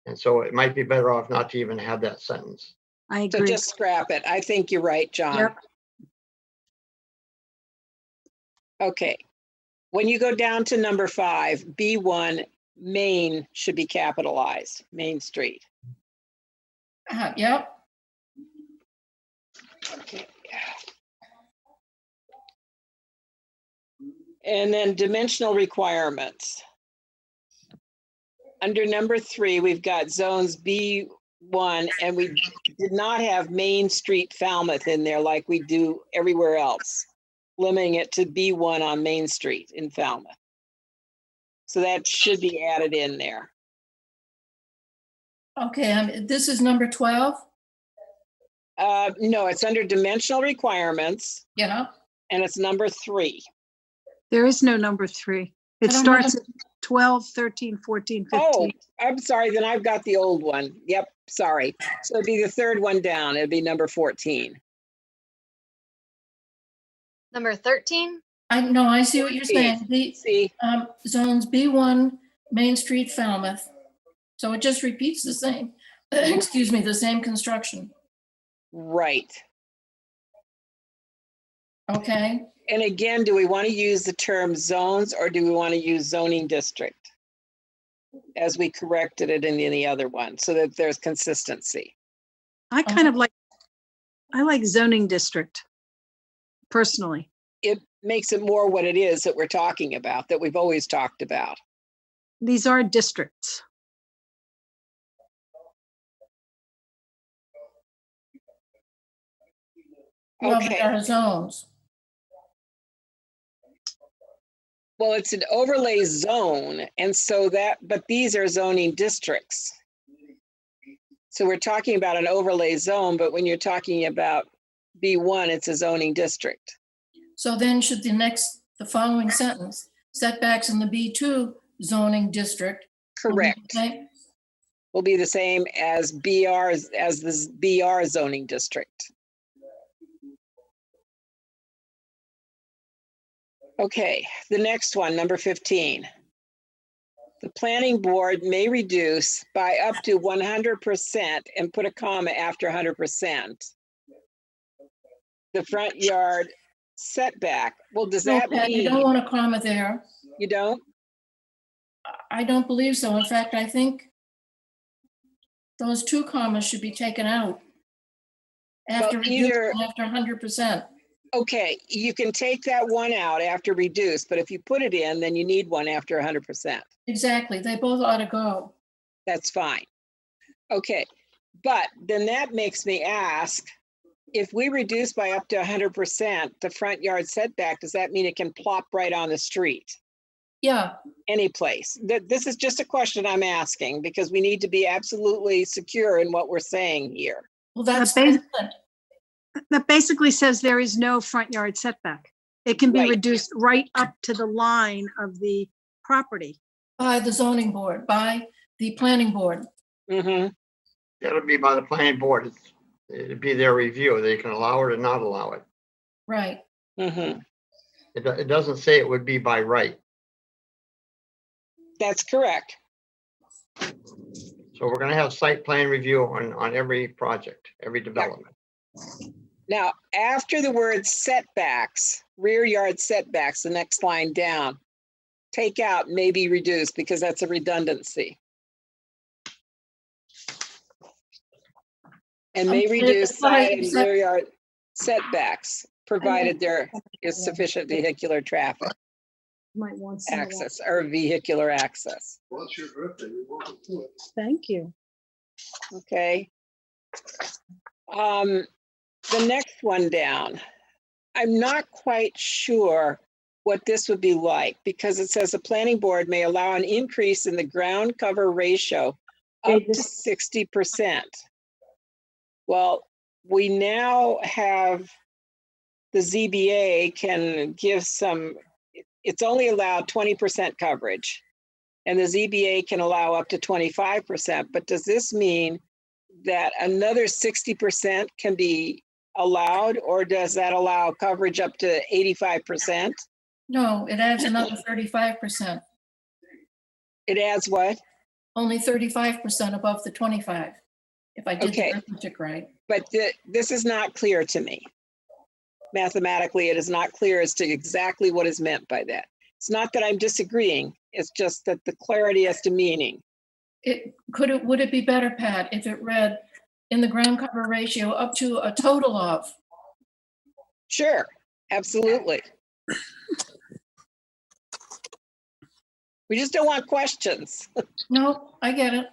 And so it might be better off not to even have that sentence. I So agree. just scrap it. I think you're right, John. Yep. Okay. When you go down to number 5, B1, Main should be capitalized, Main Street. Yep. Okay. And then dimensional requirements. Under number 3, we've got zones B1, and we did not have Main Street Falmouth in there like we do everywhere else, limiting it to B1 on Main Street in Falmouth. So that should be added in there. Okay, this is number 12? No, it's under dimensional requirements, Yeah. and it's number 3. There is no number 3. It I don't starts at 12, 13, 14, 15. Oh, I'm sorry, then I've got the old one. Yep, sorry. So it'd be the third one down. It'd be number 14. Number 13? No, I see what you're saying. The See, zones B1, Main Street, Falmouth. So it just repeats the same, excuse me, the same construction. right. Okay, And again, do we want to use the term zones or do we want to use zoning district? As we corrected it in the other one, so that there's consistency. I kind of like, I like zoning district personally. It makes it more what it is that we're talking about, that we've always talked about. These are districts. well, they Okay, are zones. well, it's an overlay zone, and so that, but these are zoning districts. So we're talking about an overlay zone, but when you're talking about B1, it's a zoning district. So then should the following sentence, setbacks in the B2 zoning district. will be the Correct. same? Will be the same as BR, as this BR zoning district. Okay, the next one, number 15. The planning board may reduce by up to 100% and put a comma after 100%. The front yard setback. Well, does No, that Pat, you don't mean, want a comma there. you don't? I don't believe so. In fact, I think those 2 commas should be taken out. After Well, reducing, either- after 100%. Okay, you can take that one out after reduce, but if you put it in, then you need one after 100%. Exactly, they both ought to go. That's fine. Okay, but then that makes me ask, if we reduce by up to 100% the front yard setback, does that mean it can plop right on the street? Yeah, Any place? This is just a question I'm asking because we need to be absolutely secure in what we're saying here. well, that's bas- excellent. That basically says there is no front yard setback. It can be Right. reduced right up to the line of the property. By the zoning board, by the planning board. Mm-hmm. That'll be by the planning board. It'd be their review. They can allow it or not allow it. Right. Mhm. It doesn't say it would be by right. That's correct. So we're gonna have site plan review on every project, every development. Now, after the word setbacks, rear yard setbacks, the next line down, take out may be reduced because that's a redundancy. And may Okay, reduce that's why side you and said- rear yard setbacks, provided there is sufficient vehicular traffic Might want some of that. access or vehicular access. Thank you. Okay. The next one down, I'm not quite sure what this would be like because it says the planning board may allow an increase in the ground cover ratio up to 60%. Well, we now have the ZBA can give some, it's only allowed 20% coverage. And the ZBA can allow up to 25%, but does this mean that another 60% can be allowed, or does that allow coverage up to 85%? No, it adds another 35%. It adds what? Only 35% above the 25, if I did the Okay. arithmetic right. But this is not clear to me. Mathematically, it is not clear as to exactly what is meant by that. It's not that I'm disagreeing, it's just that the clarity as to meaning. Would it be better, Pat, if it read in the ground cover ratio up to a total of? Sure, absolutely. We just don't want questions. No, I get it.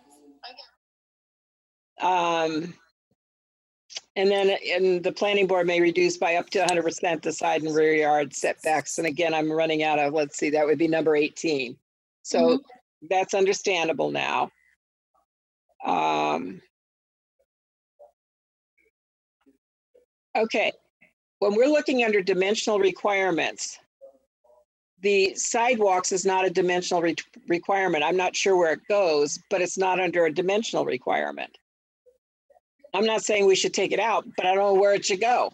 And then the planning board may reduce by up to 100% the side and rear yard setbacks. And again, I'm running out of, let's see, that would be number 18. So that's understandable now. Okay, when we're looking under dimensional requirements, the sidewalks is not a dimensional requirement. I'm not sure where it goes, but it's not under a dimensional requirement. I'm not saying we should take it out, but I don't know where it should go.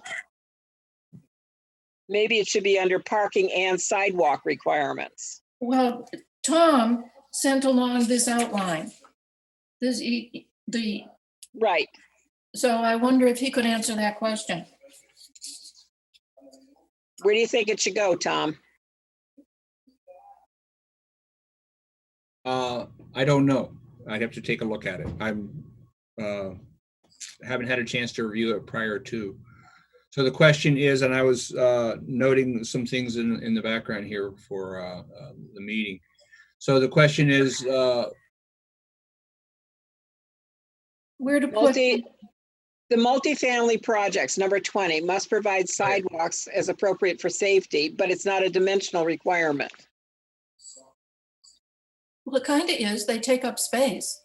Maybe it should be under parking and sidewalk requirements. Well, Tom sent along this outline. Right. So I wonder if he could answer that question. Where do you think it should go, Tom? I don't know. I'd have to take a look at it. Haven't had a chance to review it prior to. So the question is, and I was noting some things in the background here for the meeting. So the question is, Where to put, The multifamily projects, number 20, must provide sidewalks as appropriate for safety, but it's not a dimensional requirement. well, it kind of is, they take up space.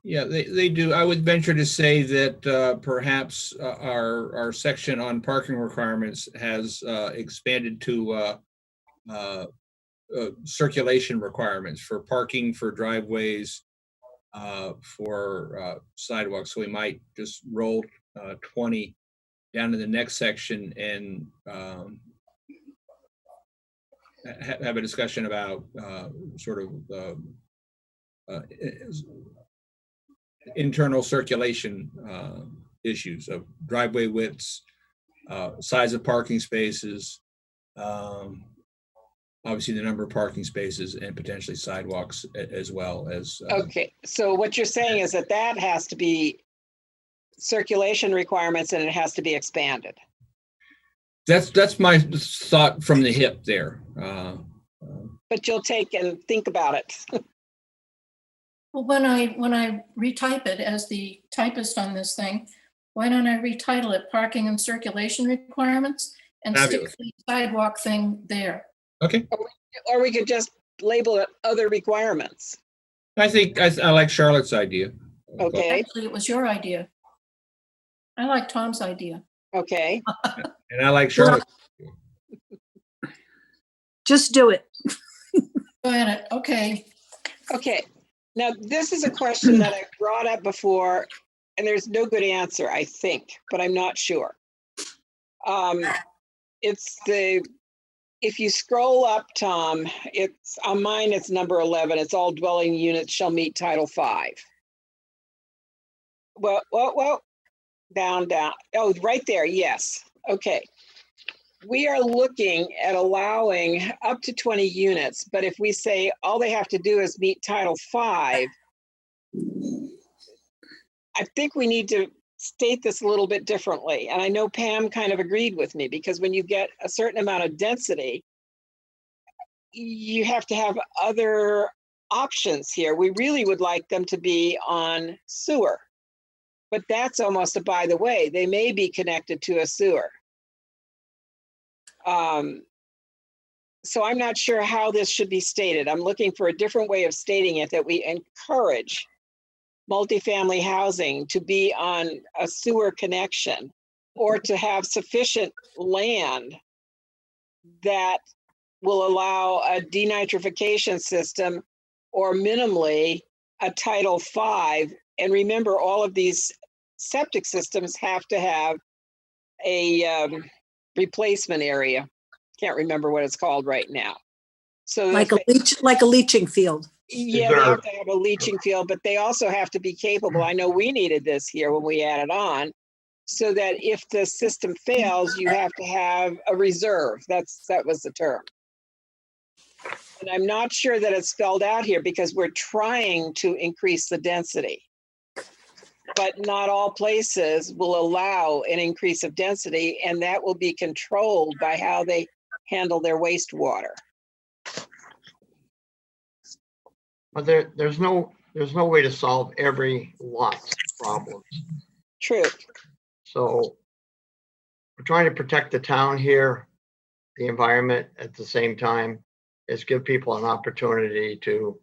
yeah, they do. I would venture to say that perhaps our section on parking requirements has expanded to circulation requirements for parking, for driveways, for sidewalks. So we might just roll 20 down to the next section and have a discussion about sort of internal circulation issues of driveway widths, size of parking spaces, obviously the number of parking spaces, and potentially sidewalks as well as. Okay, so what you're saying is that that has to be circulation requirements and it has to be expanded. That's my thought from the hip there. But you'll take and think about it. Well, when I retype it as the typist on this thing, why don't I retitle it parking and circulation requirements and Fabulous. stick the sidewalk thing there? Okay, Or we could just label it other requirements. I think I like Charlotte's idea. Okay, Actually, it was your idea. I like Tom's idea. okay. And I like Charlotte. Just do it. Go ahead, okay. Okay, now this is a question that I brought up before, and there's no good answer, I think, but I'm not sure. If you scroll up, Tom, it's on mine, it's number 11. It's all dwelling units shall meet Title V. Well, down. Oh, right there, yes. Okay. We are looking at allowing up to 20 units, but if we say all they have to do is meet Title V, I think we need to state this a little bit differently. And I know Pam kind of agreed with me, because when you get a certain amount of density, you have to have other options here. We really would like them to be on sewer, but that's almost a by the way. They may be connected to a sewer. So I'm not sure how this should be stated. I'm looking for a different way of stating it, that we encourage multifamily housing to be on a sewer connection, or to have sufficient land that will allow a denitrification system, or minimally a Title V. And remember, all of these septic systems have to have a replacement area. Can't remember what it's called right now. So like a leaching field. yeah, they have to have a leaching field, but they also have to be capable. I know we needed this here when we added on, so that if the system fails, you have to have a reserve. That was the term. And I'm not sure that it's spelled out here, because we're trying to increase the density. But not all places will allow an increase of density, and that will be controlled by how they handle their wastewater. But there's no way to solve every lot's problems. True. So we're trying to protect the town here, the environment, at the same time as give people an opportunity to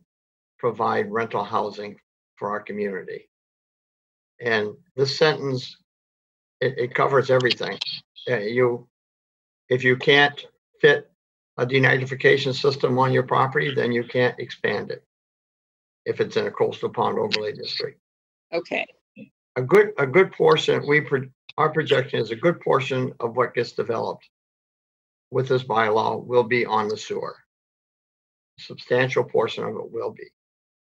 provide rental housing for our community. And this sentence, it covers everything. If you can't fit a denitrification system on your property, then you can't expand it if it's in a coastal pond overlay district. Okay. A good portion, our projection is a good portion of what gets developed with this bylaw will be on the sewer. A substantial portion of it will be.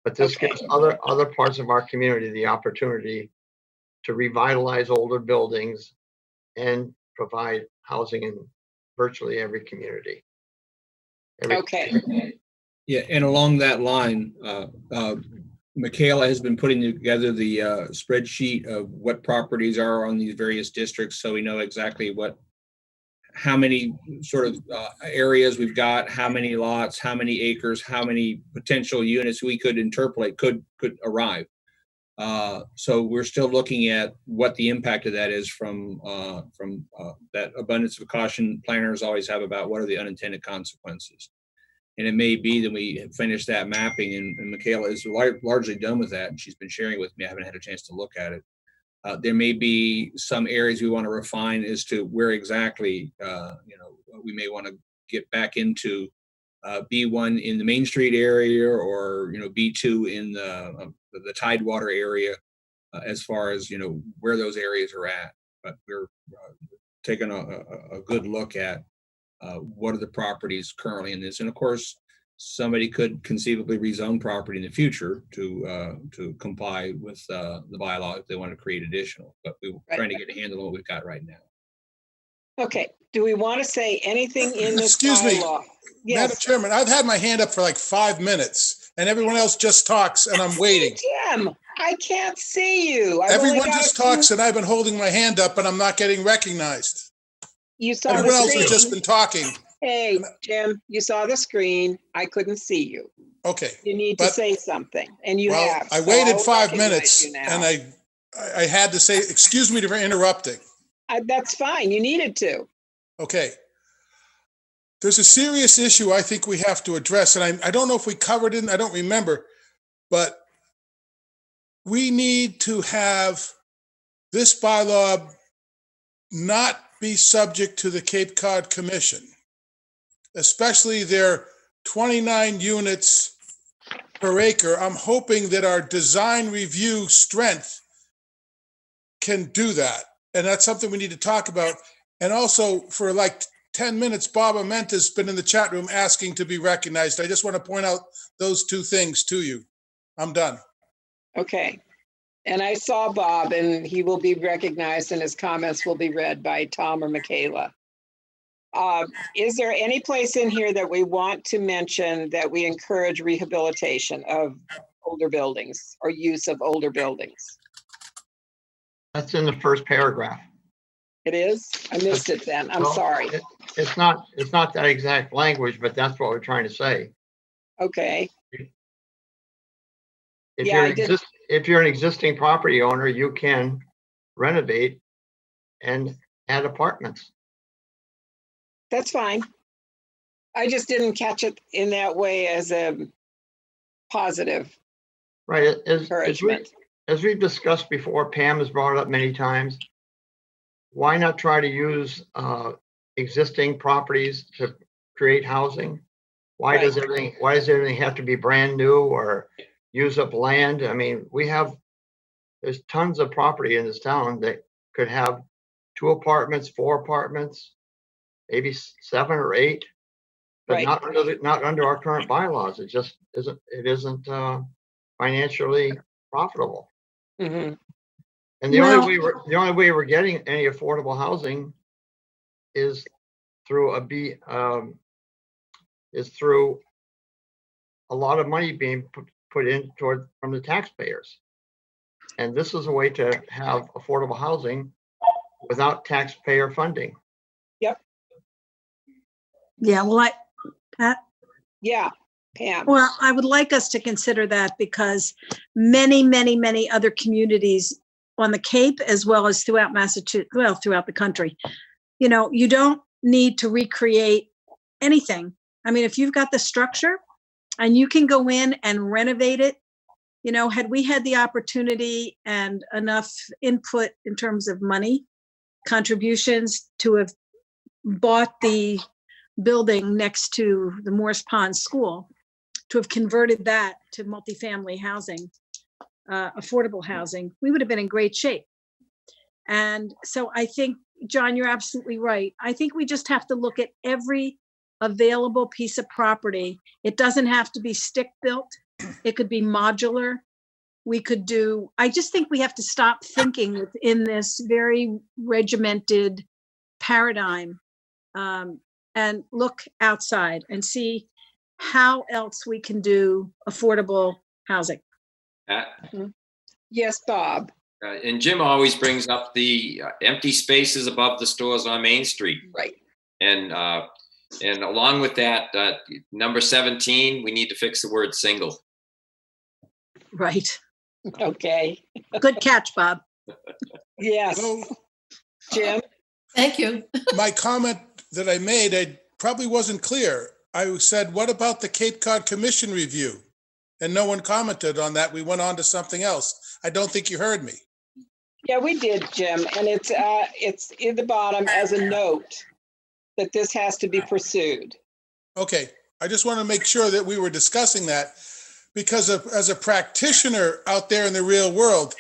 But this gives other parts of our community the opportunity to revitalize older buildings and provide housing in virtually every community. Okay. Yeah, and along that line, Michaela has been putting together the spreadsheet of what properties are on these various districts, so we know exactly how many sort of areas we've got, how many lots, how many acres, how many potential units we could interpolate could arrive. So we're still looking at what the impact of that is from that abundance of caution planners always have about what are the unintended consequences. And it may be that we finish that mapping, and Michaela is largely done with that, and she's been sharing with me. I haven't had a chance to look at it. There may be some areas we want to refine as to where exactly, we may want to get back into B1 in the Main Street area, or B2 in the Tidewater area, as far as where those areas are at. But we're taking a good look at what are the properties currently in this, and of course, somebody could conceivably rezone property in the future to comply with the bylaw if they want to create additional. But we're trying to get a handle on what we've got right now. Okay. Do we want to say anything in this Excuse me, bylaw? Madam Yes. Chairman, I've had my hand up for like 5 minutes and everyone else just talks and I'm waiting. Jim, I can't see you. Everyone just talks and I've been holding my hand up and I'm not getting recognized. You saw Everyone the else has just screen. been talking. Hey, Jim, you saw the screen. I couldn't see you. Okay. You need to But- say something, and you Well, have. I so waited I'll 5 recognize minutes you now. and I had to say, excuse me for interrupting. That's fine. You needed to. Okay. There's a serious issue I think we have to address, and I don't know if we covered it, I don't remember, but we need to have this bylaw not be subject to the Cape Cod Commission, especially their 29 units per acre. I'm hoping that our design review strength can do that. And that's something we need to talk about. And also for like 10 minutes, Bob Amenta's been in the chat room asking to be recognized. I just want to point out those two things to you. I'm done. Okay. And I saw Bob, and he will be recognized and his comments will be read by Tom or Michaela. Is there any place in here that we want to mention that we encourage rehabilitation of older buildings or use of older buildings? That's in the first paragraph. It is? I missed it then. I'm Well, sorry. It's not that exact language, but that's what we're trying to say. Okay. If Yeah, you're an existing property owner, you can renovate and add apartments. That's fine. I just didn't catch it in that way as a positive Right, encouragement. as we've discussed before, Pam has brought it up many times. Why not try to use existing properties to create housing? Why Right. does everything have to be brand new or use up land? I mean, there's tons of property in this town that could have 2 apartments, 4 apartments, maybe 7 or 8, but Right. not under our current bylaws. It just isn't financially profitable. Mm-hmm. And the Well- only way we're getting any affordable housing is through a lot of money being put in from the taxpayers. And this is a way to have affordable housing without taxpayer funding. Yeah, well, Pat, Yeah, Pam. well, I would like us to consider that because many, many, many other communities on the Cape as well as throughout Massachusetts, well, throughout the country, you don't need to recreate anything. I mean, if you've got the structure and you can go in and renovate it, had we had the opportunity and enough input in terms of money, contributions to have bought the building next to the Morris Pond School, to have converted that to multifamily housing, affordable housing, we would have been in great shape. And so I think, John, you're absolutely right. I think we just have to look at every available piece of property. It doesn't have to be stick built. It could be modular. I just think we have to stop thinking within this very regimented paradigm, and look outside and see how else we can do affordable housing. Yes, Bob. And Jim always brings up the empty spaces above the stores on Main Street. Right. And along with that, number 17, we need to fix the word single. Right. Okay. Good catch, Bob. Yes. So Jim? Thank you. my comment that I made, I probably wasn't clear. I said, what about the Cape Cod Commission review? And no one commented on that. We went on to something else. I don't think you heard me. Yeah, we did, Jim. And it's in the bottom as a note that this has to be pursued. Okay, I just want to make sure that we were discussing that because as a practitioner out there in the real world,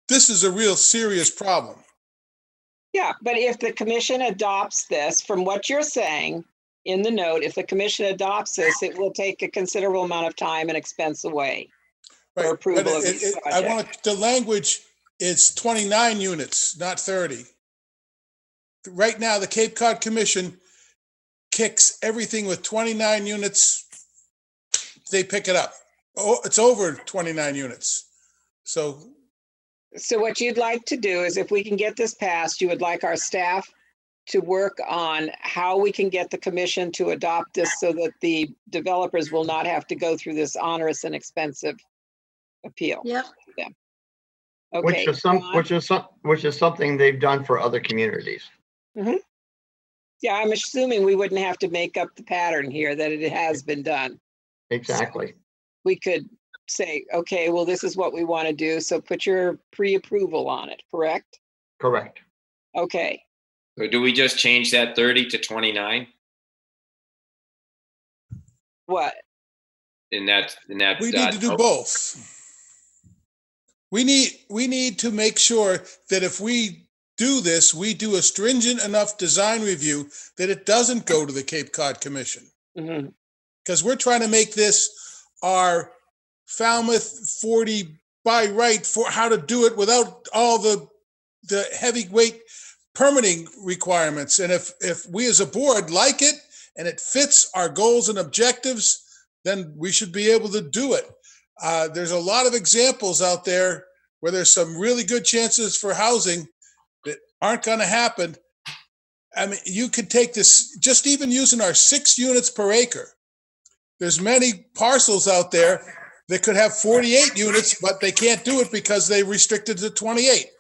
this is a real serious problem. Yeah, but if the commission adopts this, from what you're saying in the note, if the commission adopts this, it will take a considerable amount of time and expense away. Right, For approval but of this I project. want, the language is 29 units, not 30. Right now, the Cape Cod Commission kicks everything with 29 units. They pick it up. Oh, it's over 29 units. So, what you'd like to do is if we can get this passed, you would like our staff to work on how we can get the commission to adopt this so that the developers will not have to go through this onerous and expensive appeal. Yep. Okay. Which is something they've done for other communities. Yeah, I'm assuming we wouldn't have to make up the pattern here, that it has been done. Exactly. We could say, okay, well, this is what we want to do. So put your pre-approval on it, correct? Correct. Okay. So do we just change that 30 to 29 What? in that? we need to do both. We need to make sure that if we do this, we do a stringent enough design review that it doesn't go to the Cape Cod Commission. Mhm. Because we're trying to make this our Falmouth 40 by right for how to do it without all the heavyweight permitting requirements. And if we as a board like it and it fits our goals and objectives, then we should be able to do it. There's a lot of examples out there where there's some really good chances for housing that aren't going to happen. I mean, you could take this, just even using our 6 units per acre. There's many parcels out there that could have 48 units, but they can't do it because they restricted to 28.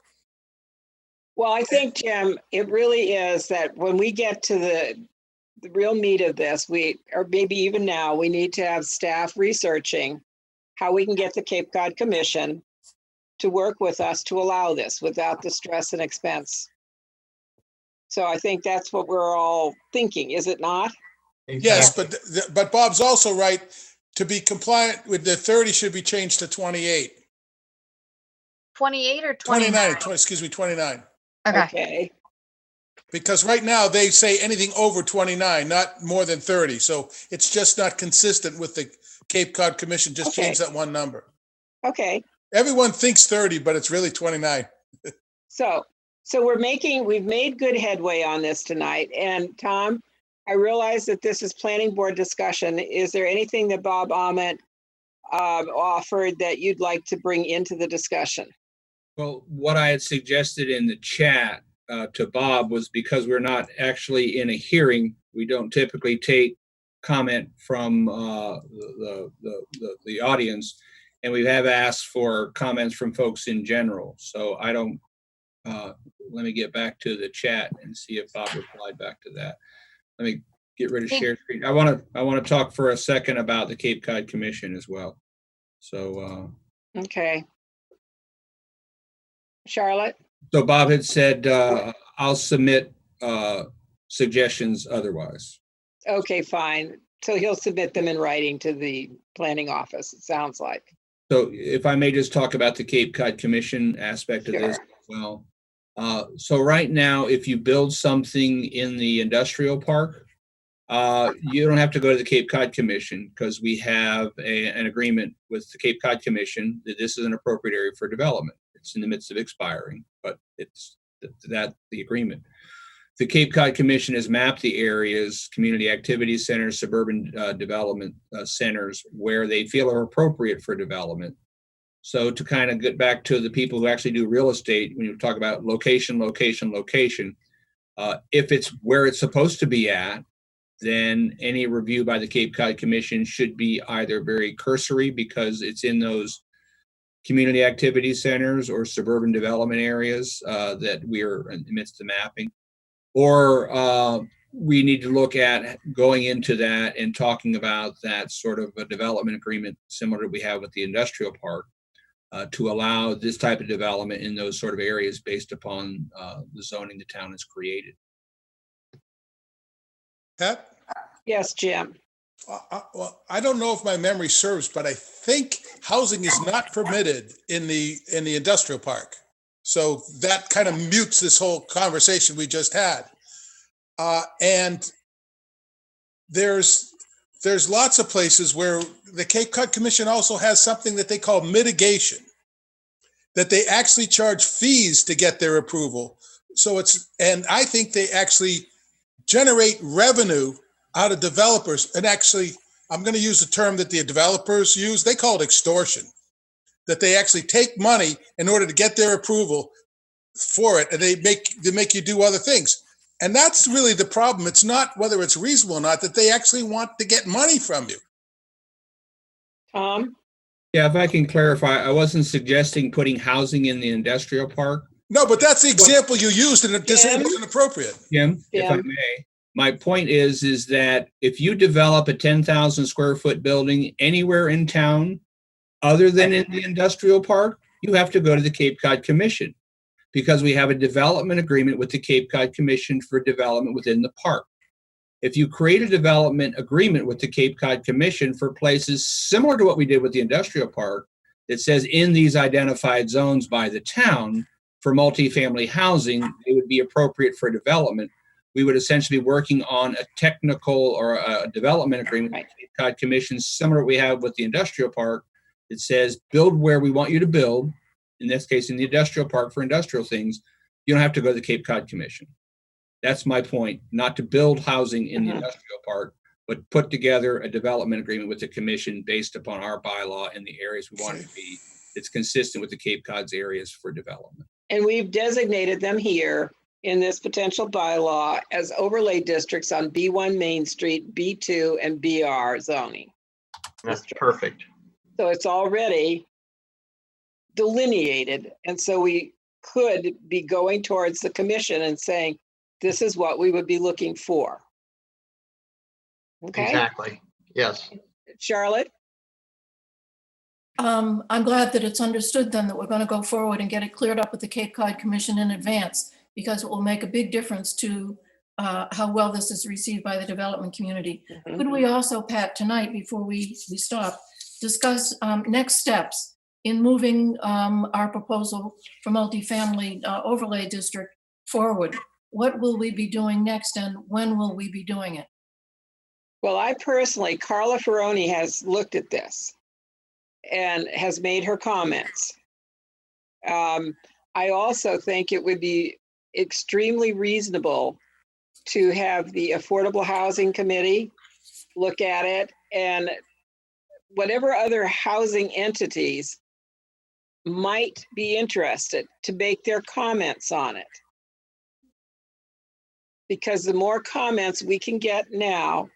Well, I think, Jim, it really is that when we get to the real meat of this, or maybe even now, we need to have staff researching how we can get the Cape Cod Commission to work with us to allow this without the stress and expense. So I think that's what we're all thinking, is it not? Yes, but Bob's also right. To be compliant with the 30 should be changed to 28. 28 or 29? 29. Okay. Okay. Because right now they say anything over 29, not more than 30. So it's just not consistent with the Cape Cod Commission. Just Okay. change that one number. Okay. Everyone thinks 30, but it's really 29. So we've made good headway on this tonight. And Tom, I realize that this is planning board discussion. Is there anything that Bob Ahmet offered that you'd like to bring into the discussion? Well, what I had suggested in the chat to Bob was, because we're not actually in a hearing, we don't typically take comment from the audience, and we have asked for comments from folks in general. So I don't, let me get back to the chat and see if Bob replied back to that. Let me get rid of share screen. I want to talk for a second about the Cape Cod Commission as well. So Okay. Charlotte? so Bob had said I'll submit suggestions otherwise. Okay, fine. So he'll submit them in writing to the planning office, it sounds like. So if I may just talk about the Cape Cod Commission aspect of this Sure. as well. So right now, if you build something in the industrial park, you don't have to go to the Cape Cod Commission, because we have an agreement with the Cape Cod Commission that this is an appropriate area for development. It's in the midst of expiring, but it's the agreement. The Cape Cod Commission has mapped the areas, community activity centers, suburban development centers, where they feel are appropriate for development. So to kind of get back to the people who actually do real estate, when you talk about location, if it's where it's supposed to be at, then any review by the Cape Cod Commission should be either very cursory, because it's in those community activity centers or suburban development areas that we're in the midst of mapping, or we need to look at going into that and talking about that sort of a development agreement similar to what we have with the industrial park, to allow this type of development in those sort of areas based upon the zoning the town has created. Pat? Yes, Jim. Well, I don't know if my memory serves, but I think housing is not permitted in the industrial park. So that kind of mutes this whole conversation we just had. And there's lots of places where the Cape Cod Commission also has something that they call mitigation, that they actually charge fees to get their approval. So and I think they actually generate revenue out of developers. And actually, I'm going to use the term that the developers use. They call it extortion, that they actually take money in order to get their approval for it. And they make you do other things. And that's really the problem. It's not whether it's reasonable or not, that they actually want to get money from you. Tom? Yeah, if I can clarify, I wasn't suggesting putting housing in the industrial park. No, but that's the example you used, and it just Jim? wasn't appropriate. Jim, if I Jim? may, my point is that if you develop a 10,000 square foot building anywhere in town other than in the industrial park, you have to go to the Cape Cod Commission, because we have a development agreement with the Cape Cod Commission for development within the park. If you create a development agreement with the Cape Cod Commission for places similar to what we did with the industrial park, that says in these identified zones by the town for multifamily housing, they would be appropriate for development. We would essentially be working on a technical or a development agreement with the Cape Cod Commission, similar to what we have with the industrial park. It says build where we want you to build. In this case, in the industrial park for industrial things, you don't have to go to the Cape Cod Commission. That's my point, not to build housing in the industrial park, but put together a development agreement with the commission based upon our bylaw and the areas we want it to be. It's consistent with the Cape Cod's areas for development. And we've designated them here in this potential bylaw as overlay districts on B1 Main Street, B2 and BR zoning. That's perfect. So it's already delineated. And so we could be going towards the commission and saying, this is what we would be looking for. Okay, Exactly. Yes. Charlotte? I'm glad that it's understood then that we're going to go forward and get it cleared up with the Cape Cod Commission in advance, because it will make a big difference to how well this is received by the development community. Could we also, Pat, tonight, before we stop, discuss next steps in moving our proposal for multifamily overlay district forward? What will we be doing next, and when will we be doing it? Well, I personally, Carla Ferroni has looked at this and has made her comments. I also think it would be extremely reasonable to have the Affordable Housing Committee look at it, and whatever other housing entities might be interested to make their comments on it. Because the more comments we can get now,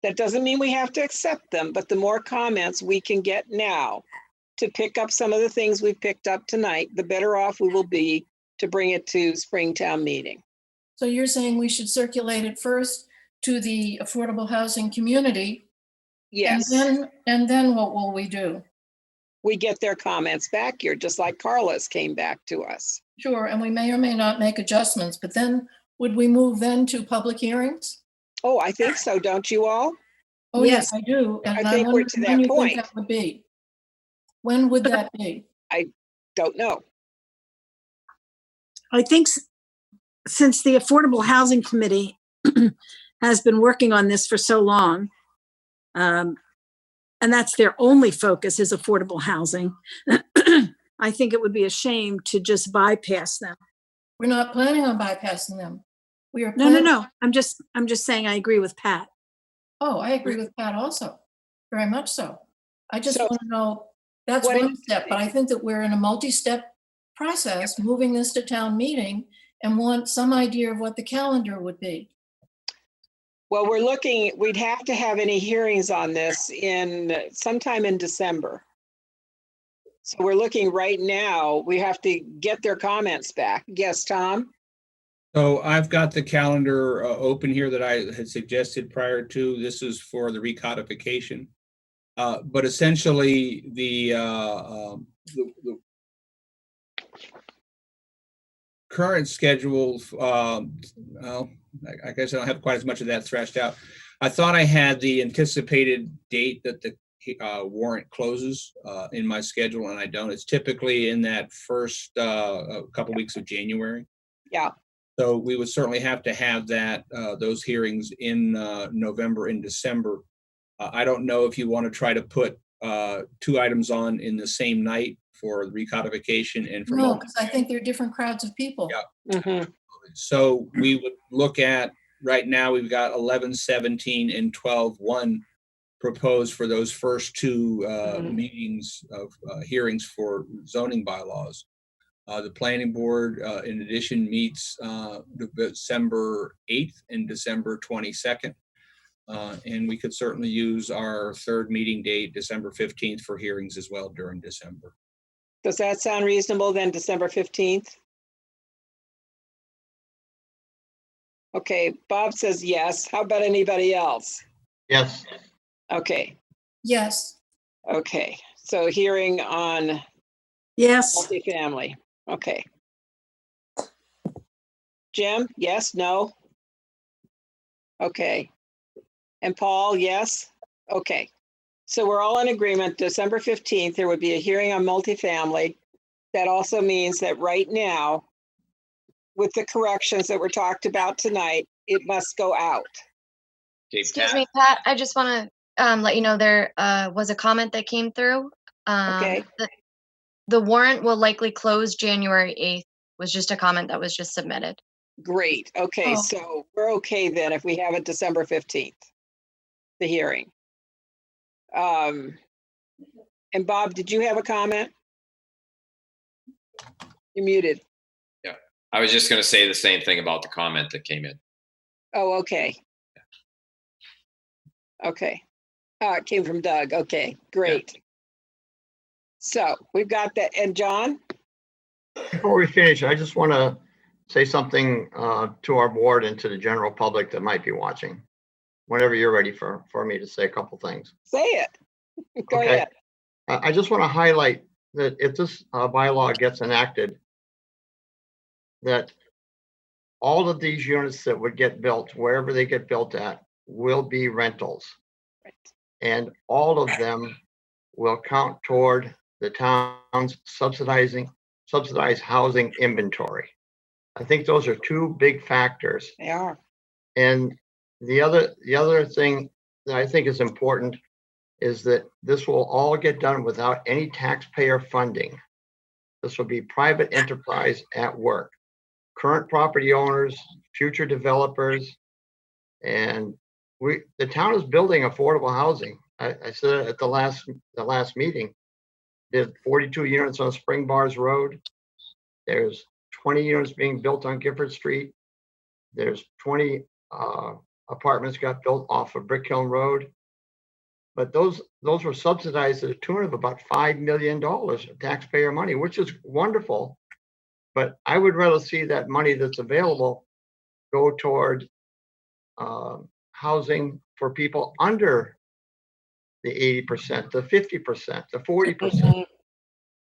that doesn't mean we have to accept them, but the more comments we can get now to pick up some of the things we've picked up tonight, the better off we will be to bring it to Springtown meeting. So you're saying we should circulate it first to the affordable housing community? Yes, And then what will we do? we get their comments back here, just like Carla's came back to us. Sure, and we may or may not make adjustments, but then would we move then to public hearings? Oh, I think so, don't you all? Oh, yes, I do. I And think we're wonder to when that you think point. that would be. When would that be? Don't know. I think since the Affordable Housing Committee has been working on this for so long, and that's their only focus is affordable housing, I think it would be a shame to just bypass them. We're not planning on bypassing them. We are No. planning. I'm just saying I agree with Pat. Oh, I agree with Pat also, very much so. I just So- want to know, that's What one step, but I think that we're in a multi-step process, moving this to town meeting, and want some idea of what the calendar would be. Well, we're looking, we'd have to have any hearings on this in sometime in December. So we're looking right now, we have to get their comments back. Yes, Tom? So I've got the calendar open here that I had suggested prior to. This is for the recodification. But essentially, the current schedule, well, I guess I don't have quite as much of that thrashed out. I thought I had the anticipated date that the warrant closes in my schedule, and I don't. It's typically in that first couple weeks of January. Yeah. So we would certainly have to have that, those hearings in November and December. I don't know if you want to try to put two items on in the same night for recodification and for No, because I think they're different crowds of people. Yeah. Mhm. So we would look at, right now, we've got 11/17 and 12/1 proposed for those first two meetings of hearings for zoning bylaws. The planning board, in addition, meets December 8th and December 22nd. And we could certainly use our third meeting date, December 15th, for hearings as well during December. Does that sound reasonable then, December 15th? Okay, Bob says yes. How about anybody else? Yes. Okay, Yes, okay. So hearing on Yes, multifamily, okay. Jim, yes, no? Okay. And Paul, yes? Okay. So we're all in agreement, December 15th, there would be a hearing on multifamily. That also means that right now, with the corrections that were talked about tonight, it must go out. Okay, Excuse Pat, me, Pat, I just want to let you know there was a comment that came through. Okay. The warrant will likely close January 8th, was just a comment that was just submitted. Great. Okay, Oh. so we're okay then if we have it December 15th, the hearing. And Bob, did you have a comment? You're muted. I was just going to say the same thing about the comment that came in. Oh, okay. Okay. It came from Doug. Okay, great. So we've got that. And John? Before we finish, I just want to say something to our board and to the general public that might be watching. Whenever you're ready for me to say a couple things. Say it. Go Okay. ahead. I just want to highlight that if this bylaw gets enacted, that all of these units that would get built, wherever they get built at, will be rentals. And all of them will count toward the town's subsidized housing inventory. I think those are two big factors. They are. And the other thing that I think is important is that this will all get done without any taxpayer funding. This will be private enterprise at work. Current property owners, future developers, and the town is building affordable housing. I said at the last meeting, there's 42 units on Spring Bars Road. There's 20 units being built on Gifford Street. There's 20 apartments got built off of Brick Hill Road. But those were subsidized to the tune of about $5 million of taxpayer money, which is wonderful. But I would rather see that money that's available go toward housing for people under the 80%, the 50%, the 40%.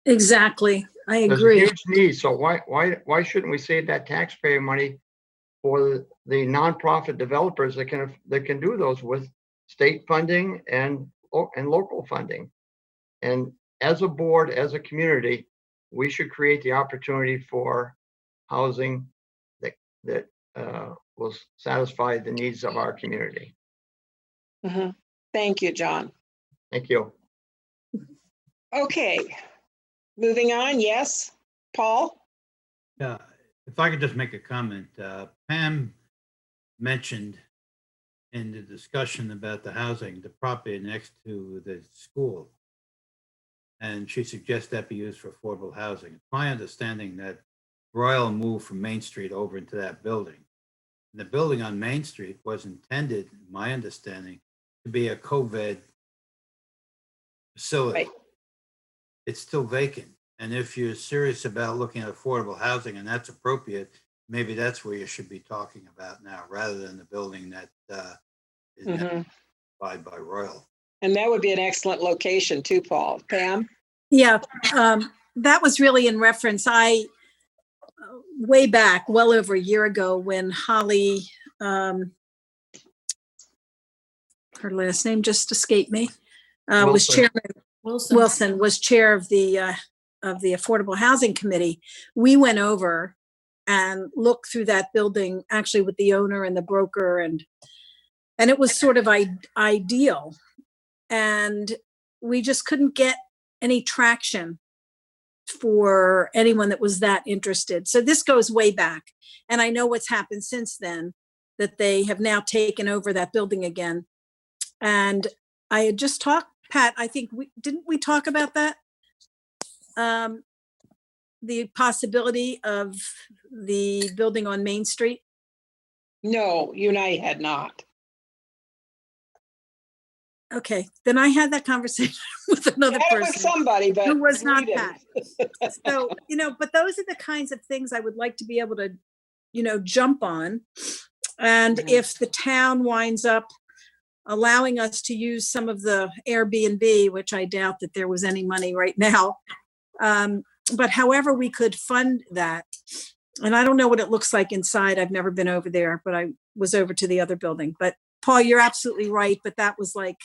Exactly. I There's a agree. huge need. So why shouldn't we save that taxpayer money for the nonprofit developers that can do those with state funding and local funding? And as a board, as a community, we should create the opportunity for housing that will satisfy the needs of our community. Mhm. Thank you, John. Thank you. Okay. Moving on. Yes. Paul? Yeah, if I could just make a comment, Pam mentioned in the discussion about the housing, the property next to the school. And she suggests that be used for affordable housing. It's my understanding that Royal moved from Main Street over into that building. And the building on Main Street was intended, my understanding, to be a COVID facility. Right. It's still vacant. And if you're serious about looking at affordable housing and that's appropriate, maybe that's where you should be talking about now, rather than the building that is now Mhm. occupied by Royal. And that would be an excellent location too, Paul. Pam? Yeah, that was really in reference. Way back, well over a year ago, when Holly, her last name just escaped me, was Wilson. chairman. Wilson. Wilson was chair of the Affordable Housing Committee. We went over and looked through that building, actually with the owner and the broker, and it was sort of ideal. And we just couldn't get any traction for anyone that was that interested. So this goes way back. And I know what's happened since then, that they have now taken over that building again. And I had just talked, Pat, I think didn't we talk about that? The possibility of the building on Main Street? No, you and I had not. Okay, then I had that conversation with another Had it with person somebody, but who was we not didn't. Pat. So, but those are the kinds of things I would like to be able to, jump on. And Mhm. if the town winds up allowing us to use some of the Airbnb, which I doubt that there was any money right now, but however we could fund that. And I don't know what it looks like inside. I've never been over there, but I was over to the other building. But Paul, you're absolutely right. But that was like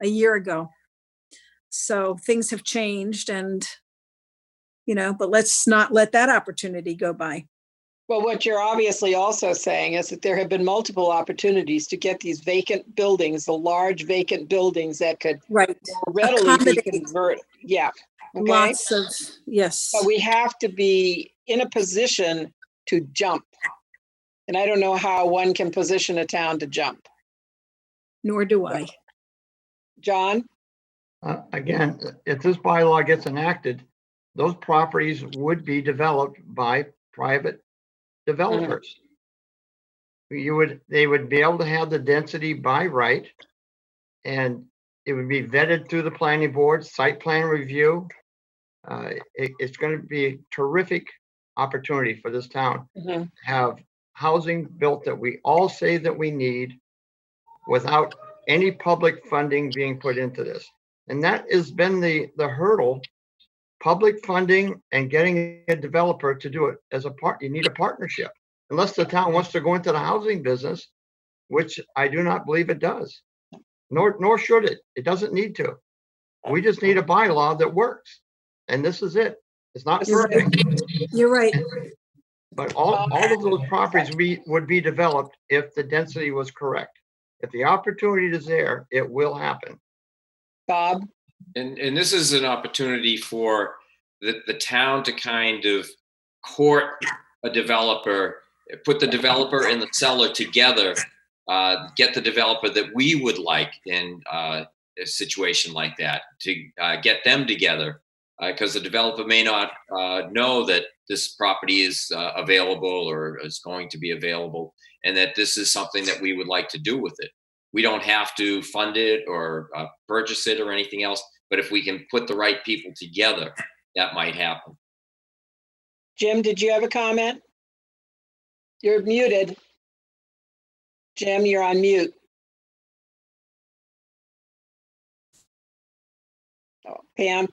a year ago. So things have changed and, but let's not let that opportunity go by. Well, what you're obviously also saying is that there have been multiple opportunities to get these vacant buildings, the large vacant buildings that could Right. readily be Accommodate converted. Yeah. Okay. lots of, yes, But we have to be in a position to jump. And I don't know how one can position a town to jump. nor do I. John? Again, if this bylaw gets enacted, those properties would be developed by private developers. They would be able to have the density by right, and it would be vetted through the planning board, site plan review. It's going to be a terrific opportunity for this town to have housing built that we all say that we need without any public funding being put into this. And that has been the hurdle, public funding and getting a developer to do it as a part. You need a partnership. Unless the town wants to go into the housing business, which I do not believe it does, nor should it. It doesn't need to. We just need a bylaw that works. And this is it. It's not perfect, You're right. but all of those properties would be developed if the density was correct. If the opportunity is there, it will happen. Bob? And this is an opportunity for the town to kind of court a developer, put the developer and the seller together, get the developer that we would like in a situation like that, to get them together, because the developer may not know that this property is available or is going to be available, and that this is something that we would like to do with it. We don't have to fund it or purchase it or anything else, but if we can put the right people together, that might happen. Jim, did you have a comment? You're muted. Jim, you're on mute. Oh, Pam?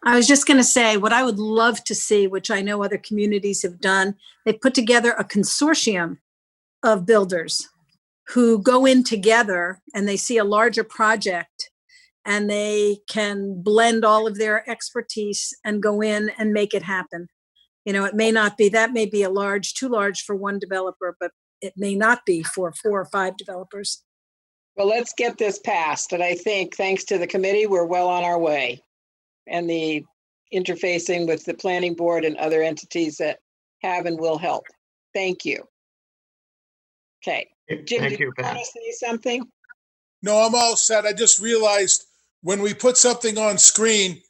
I was just going to say what I would love to see, which I know other communities have done. They put together a consortium of builders who go in together and they see a larger project and they can blend all of their expertise and go in and make it happen. It may not be, that may be too large for one developer, but it may not be for 4 or 5 developers. Well, let's get this passed. And I think thanks to the committee, we're well on our way. And the interfacing with the planning board and other entities that have and will help. Thank you. Okay. Jim, Thank did you, you Pat. want to say something? No, I'm all set. I just realized when we put something on screen,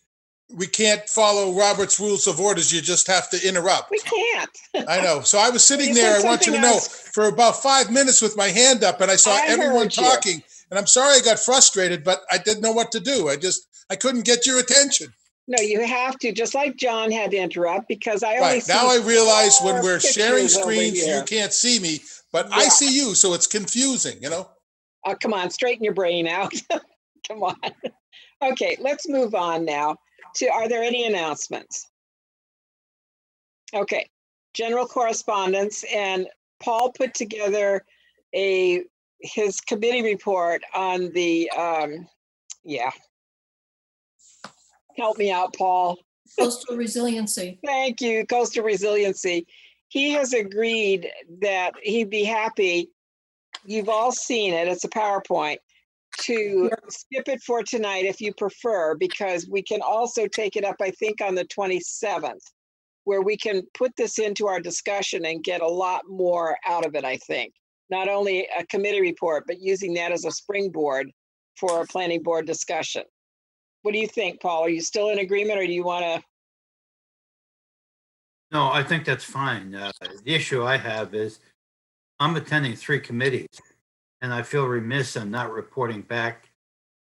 we can't follow Robert's rules of orders. You just have to interrupt. We can't. I know. So I was sitting You there, said I want you to something know, else. for about 5 minutes with my hand up, and I saw I everyone heard you. talking. And I'm sorry I got frustrated, but I didn't know what to do. I couldn't get your attention. No, you have to, just like John had to interrupt because I only Right. see Now I realize when 4 we're sharing pictures over screens, you here. can't see me, but I Yeah. see you, so it's confusing, Oh, come on, straighten your brain out. Come on. Okay, let's move on now to, are there any announcements? Okay, general correspondence, and Paul put together his committee report on the, yeah. Help me out, Paul. Coastal resiliency. Thank you, coastal resiliency. He has agreed that he'd be happy, you've all seen it, it's a PowerPoint, to skip it for tonight if you prefer, because we can also take it up, I think, on the 27th, where we can put this into our discussion and get a lot more out of it, I think. Not only a committee report, but using that as a springboard for a planning board discussion. What do you think, Paul? Are you still in agreement, or do you want to? No, I think that's fine. The issue I have is I'm attending 3 committees, and I feel remiss in not reporting back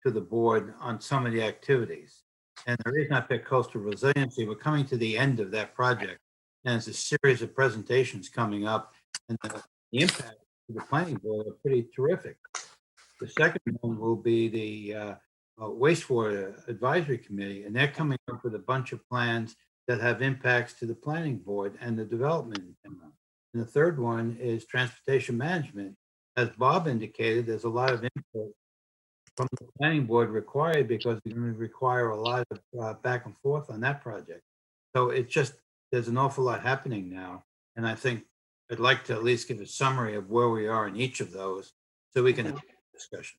to the board on some of the activities. And the reason I picked coastal resiliency, we're coming to the end of that project, and it's a series of presentations coming up, and the impact to the planning board are pretty terrific. The second one will be the Wastewater Advisory Committee, and they're coming up with a bunch of plans that have impacts to the planning board and the development. And the third one is transportation management. As Bob indicated, there's a lot of input from the planning board required because it's going to require a lot of back and forth on that project. So it's just, there's an awful lot happening now. And I think I'd like to at least give a summary of where we are in each of those so we can have a discussion.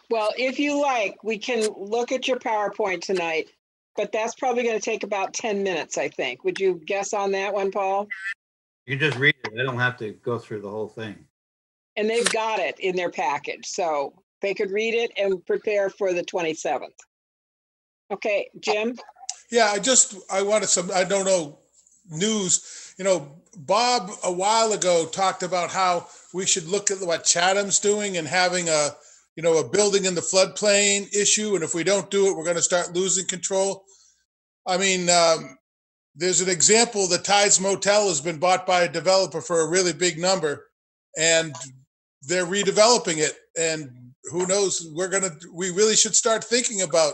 Well, if you like, we can look at your PowerPoint tonight, but that's probably going to take about 10 minutes, I think. Would you guess on that one, Paul? You can just read it. I don't have to go through the whole thing. And they've got it in their package, so they could read it and prepare for the 27th. Okay, Jim? Yeah, I wanted some, I don't know, news. You know, Bob a while ago talked about how we should look at what Chatham's doing and having a building in the floodplain issue. And if we don't do it, we're going to start losing control. I mean, there's an example, the Tides Motel has been bought by a developer for a really big number and they're redeveloping it. And who knows, we really should start thinking about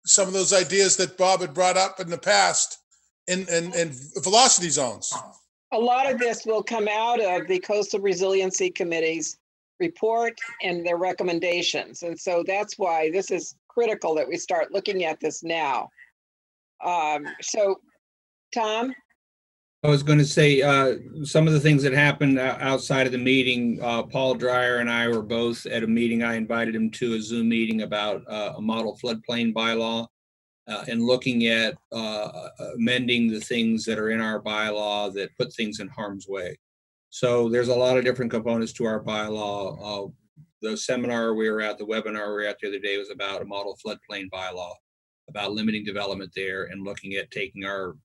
some of those ideas that Bob had brought up in the past in velocity zones. A lot of this will come out of the Coastal Resiliency Committee's report and their recommendations. And so that's why this is critical that we start looking at this now. So, Tom? I was going to say some of the things that happened outside of the meeting. Paul Dreyer and I were both at a meeting. I invited him to a Zoom meeting about a model floodplain bylaw and looking at amending the things that are in our bylaw that put things in harm's way. So there's a lot of different components to our bylaw. The seminar we were at, the webinar we were at the other day was about a model floodplain bylaw, about limiting development there and looking at taking our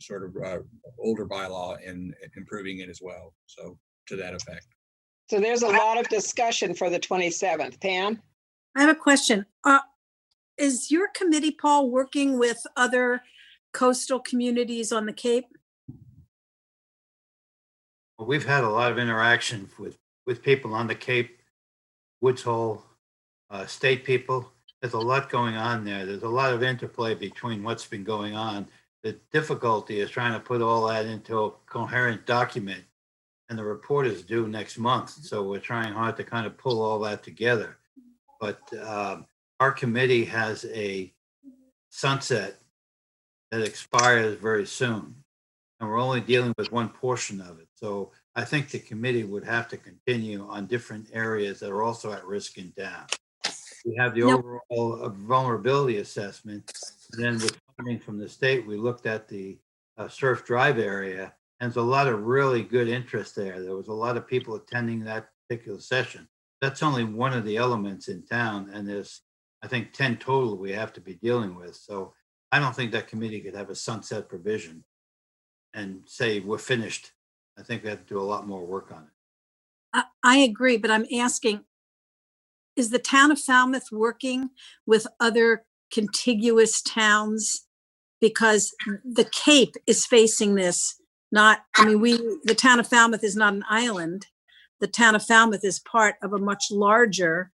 sort of older bylaw and improving it as well. So to that effect. So there's a lot of discussion for the 27th. Pam? I have a question. Is your committee, Paul, working with other coastal communities on the Cape? Well, we've had a lot of interaction with people on the Cape, Woods Hole, state people. There's a lot going on there. There's a lot of interplay between what's been going on. The difficulty is trying to put all that into a coherent document, and the report is due next month. So we're trying hard to kind of pull all that together. But our committee has a sunset that expires very soon, and we're only dealing with one portion of it. So I think the committee would have to continue on different areas that are also at risk in town. We have the overall vulnerability assessment. And then with funding from the state, we looked at the Surf Drive area, and there's a lot of really good interest there. There was a lot of people attending that particular session. That's only one of the elements in town, and there's, I think, 10 total we have to be dealing with. So I don't think that committee could have a sunset provision and say we're finished. I think we have to do a lot more work on it. I agree, but I'm asking, is the town of Falmouth working with other contiguous towns? Because the Cape is facing this, the town of Falmouth is not an island. The town of Falmouth is part of a much larger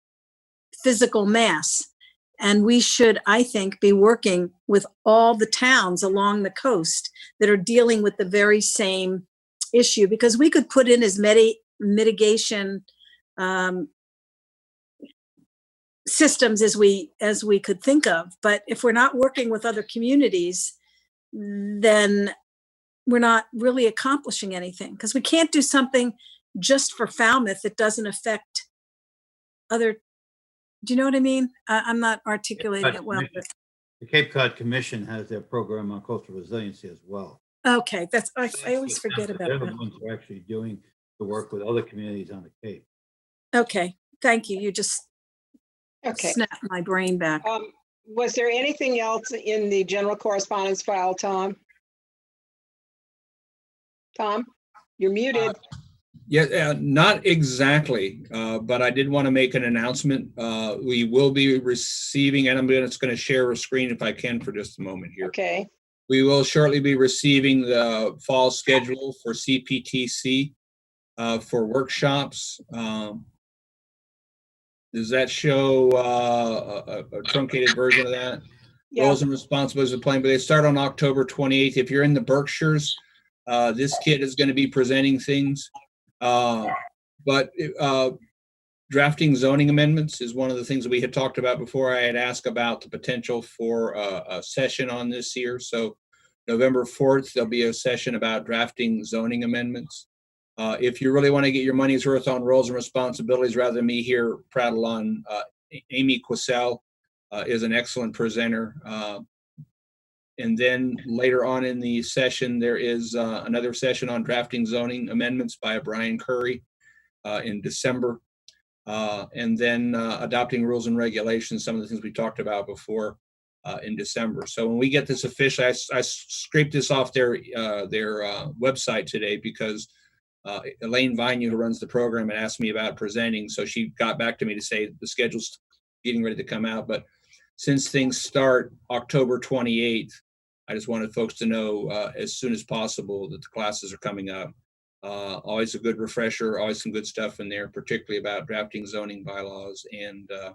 physical mass. And we should, I think, be working with all the towns along the coast that are dealing with the very same issue, because we could put in as many mitigation systems as we could think of. But if we're not working with other communities, then we're not really accomplishing anything, because we can't do something just for Falmouth that doesn't affect other. Do you know what I mean? I'm not articulating it well. But... The Cape Cod Commission has their program on coastal resiliency as well. Okay, I always forget about They're the that. ones who are actually doing the work with other communities on the Cape. Okay, thank you. You just snapped my brain back. Was there anything else in the general correspondence file, Tom? Tom, you're muted. Yeah, not exactly, but I did want to make an announcement. We will be receiving, and I'm just going to share a screen if I can for just a moment here. Okay. We will shortly be receiving the fall schedule for CPTC for workshops. Does that show a truncated version of that? Yeah. Roles and responsibilities of planning, but they start on October 28th. If you're in the Berkshires, this kid is going to be presenting things. But Drafting zoning amendments is one of the things we had talked about before. I had asked about the potential for a session on this here. So November 4th, there'll be a session about drafting zoning amendments. If you really want to get your money's worth on roles and responsibilities, rather than me here prattle on, Amy Quissel is an excellent presenter. And then later on in the session, there is another session on drafting zoning amendments by Brian Curry in December. And then adopting rules and regulations, some of the things we talked about before in December. So when we get this officially, I scraped this off their website today because Elaine Viney, who runs the program, had asked me about presenting. So she got back to me to say the schedule's getting ready to come out. But since things start October 28th, I just wanted folks to know as soon as possible that the classes are coming up. Always a good refresher, always some good stuff in there, particularly about drafting zoning bylaws, and a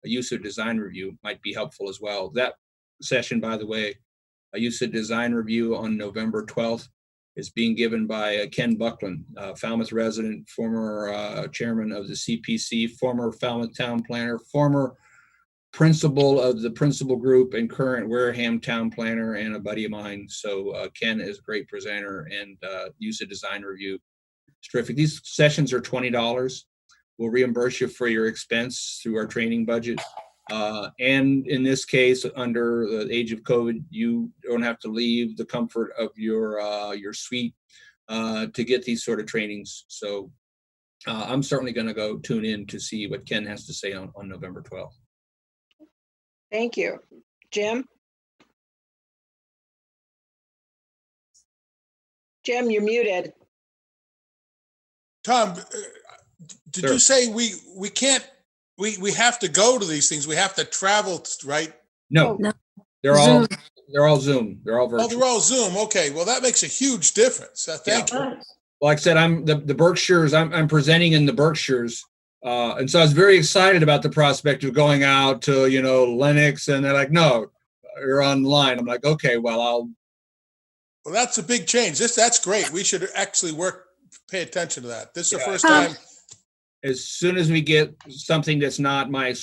use of design review might be helpful as well. That session, by the way, a use of design review on November 12th is being given by Ken Buckland, Falmouth resident, former chairman of the CPC, former Falmouth town planner, former principal of the principal group, and current Wareham town planner, and a buddy of mine. So Ken is a great presenter, and use of design review. It's terrific. These sessions are $20. We'll reimburse you for your expense through our training budget. And in this case, under the age of COVID, you don't have to leave the comfort of your suite to get these sort of trainings. So I'm certainly going to go tune in to see what Ken has to say on November 12th. Thank you. Jim? Jim, you're muted. Tom, did Sir. you say we can't, we have to go to these things? We have to travel, right? No, No. they're all Zoom. they're all Zoom. They're all Oh, virtual. they're all Zoom. Okay, well, that makes a huge difference. Thank you. Like I said, I'm the Berkshires. I'm presenting in the Berkshires, and so I was very excited about the prospect of going out to Lennox, and they're like, "No, you're online." I'm like, "Okay, well, Well, that's a big change. That's great. We should actually pay attention to that. This is the Yeah. first time. as soon as we get something that's not my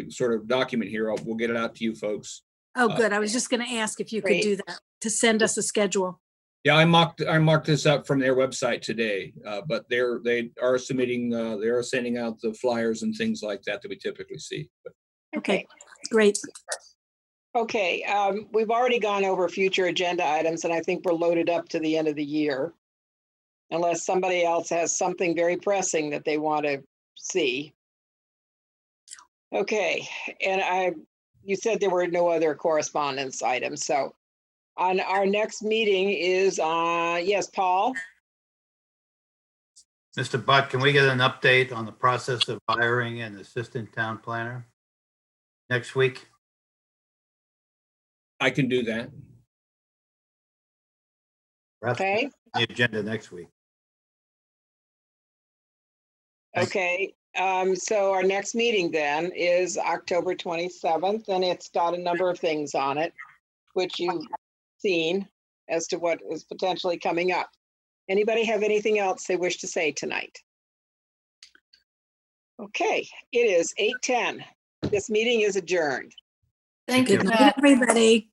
sort of document here, we'll get it out to you folks." Oh, good. I was just going to ask if you could Great. do that, to send us a schedule. Yeah, I marked this up from their website today, but they are submitting, they are sending out the flyers and things like that we typically see. But Okay, great. Okay, we've already gone over future agenda items, and I think we're loaded up to the end of the year. Unless somebody else has something very pressing that they want to see. Okay, and you said there were no other correspondence items, so on our next meeting is yes, Paul? Mr. Butt, can we get an update on the process of hiring an assistant town planner next week? I can do that. Perhaps Okay, the agenda next week. okay. So our next meeting then is October 27th, and it's got a number of things on it, which you've seen as to what is potentially coming up. Anybody have anything else they wish to say tonight? Okay, it is 8:10. This meeting is adjourned. Thank Good you, night, Pat. everybody.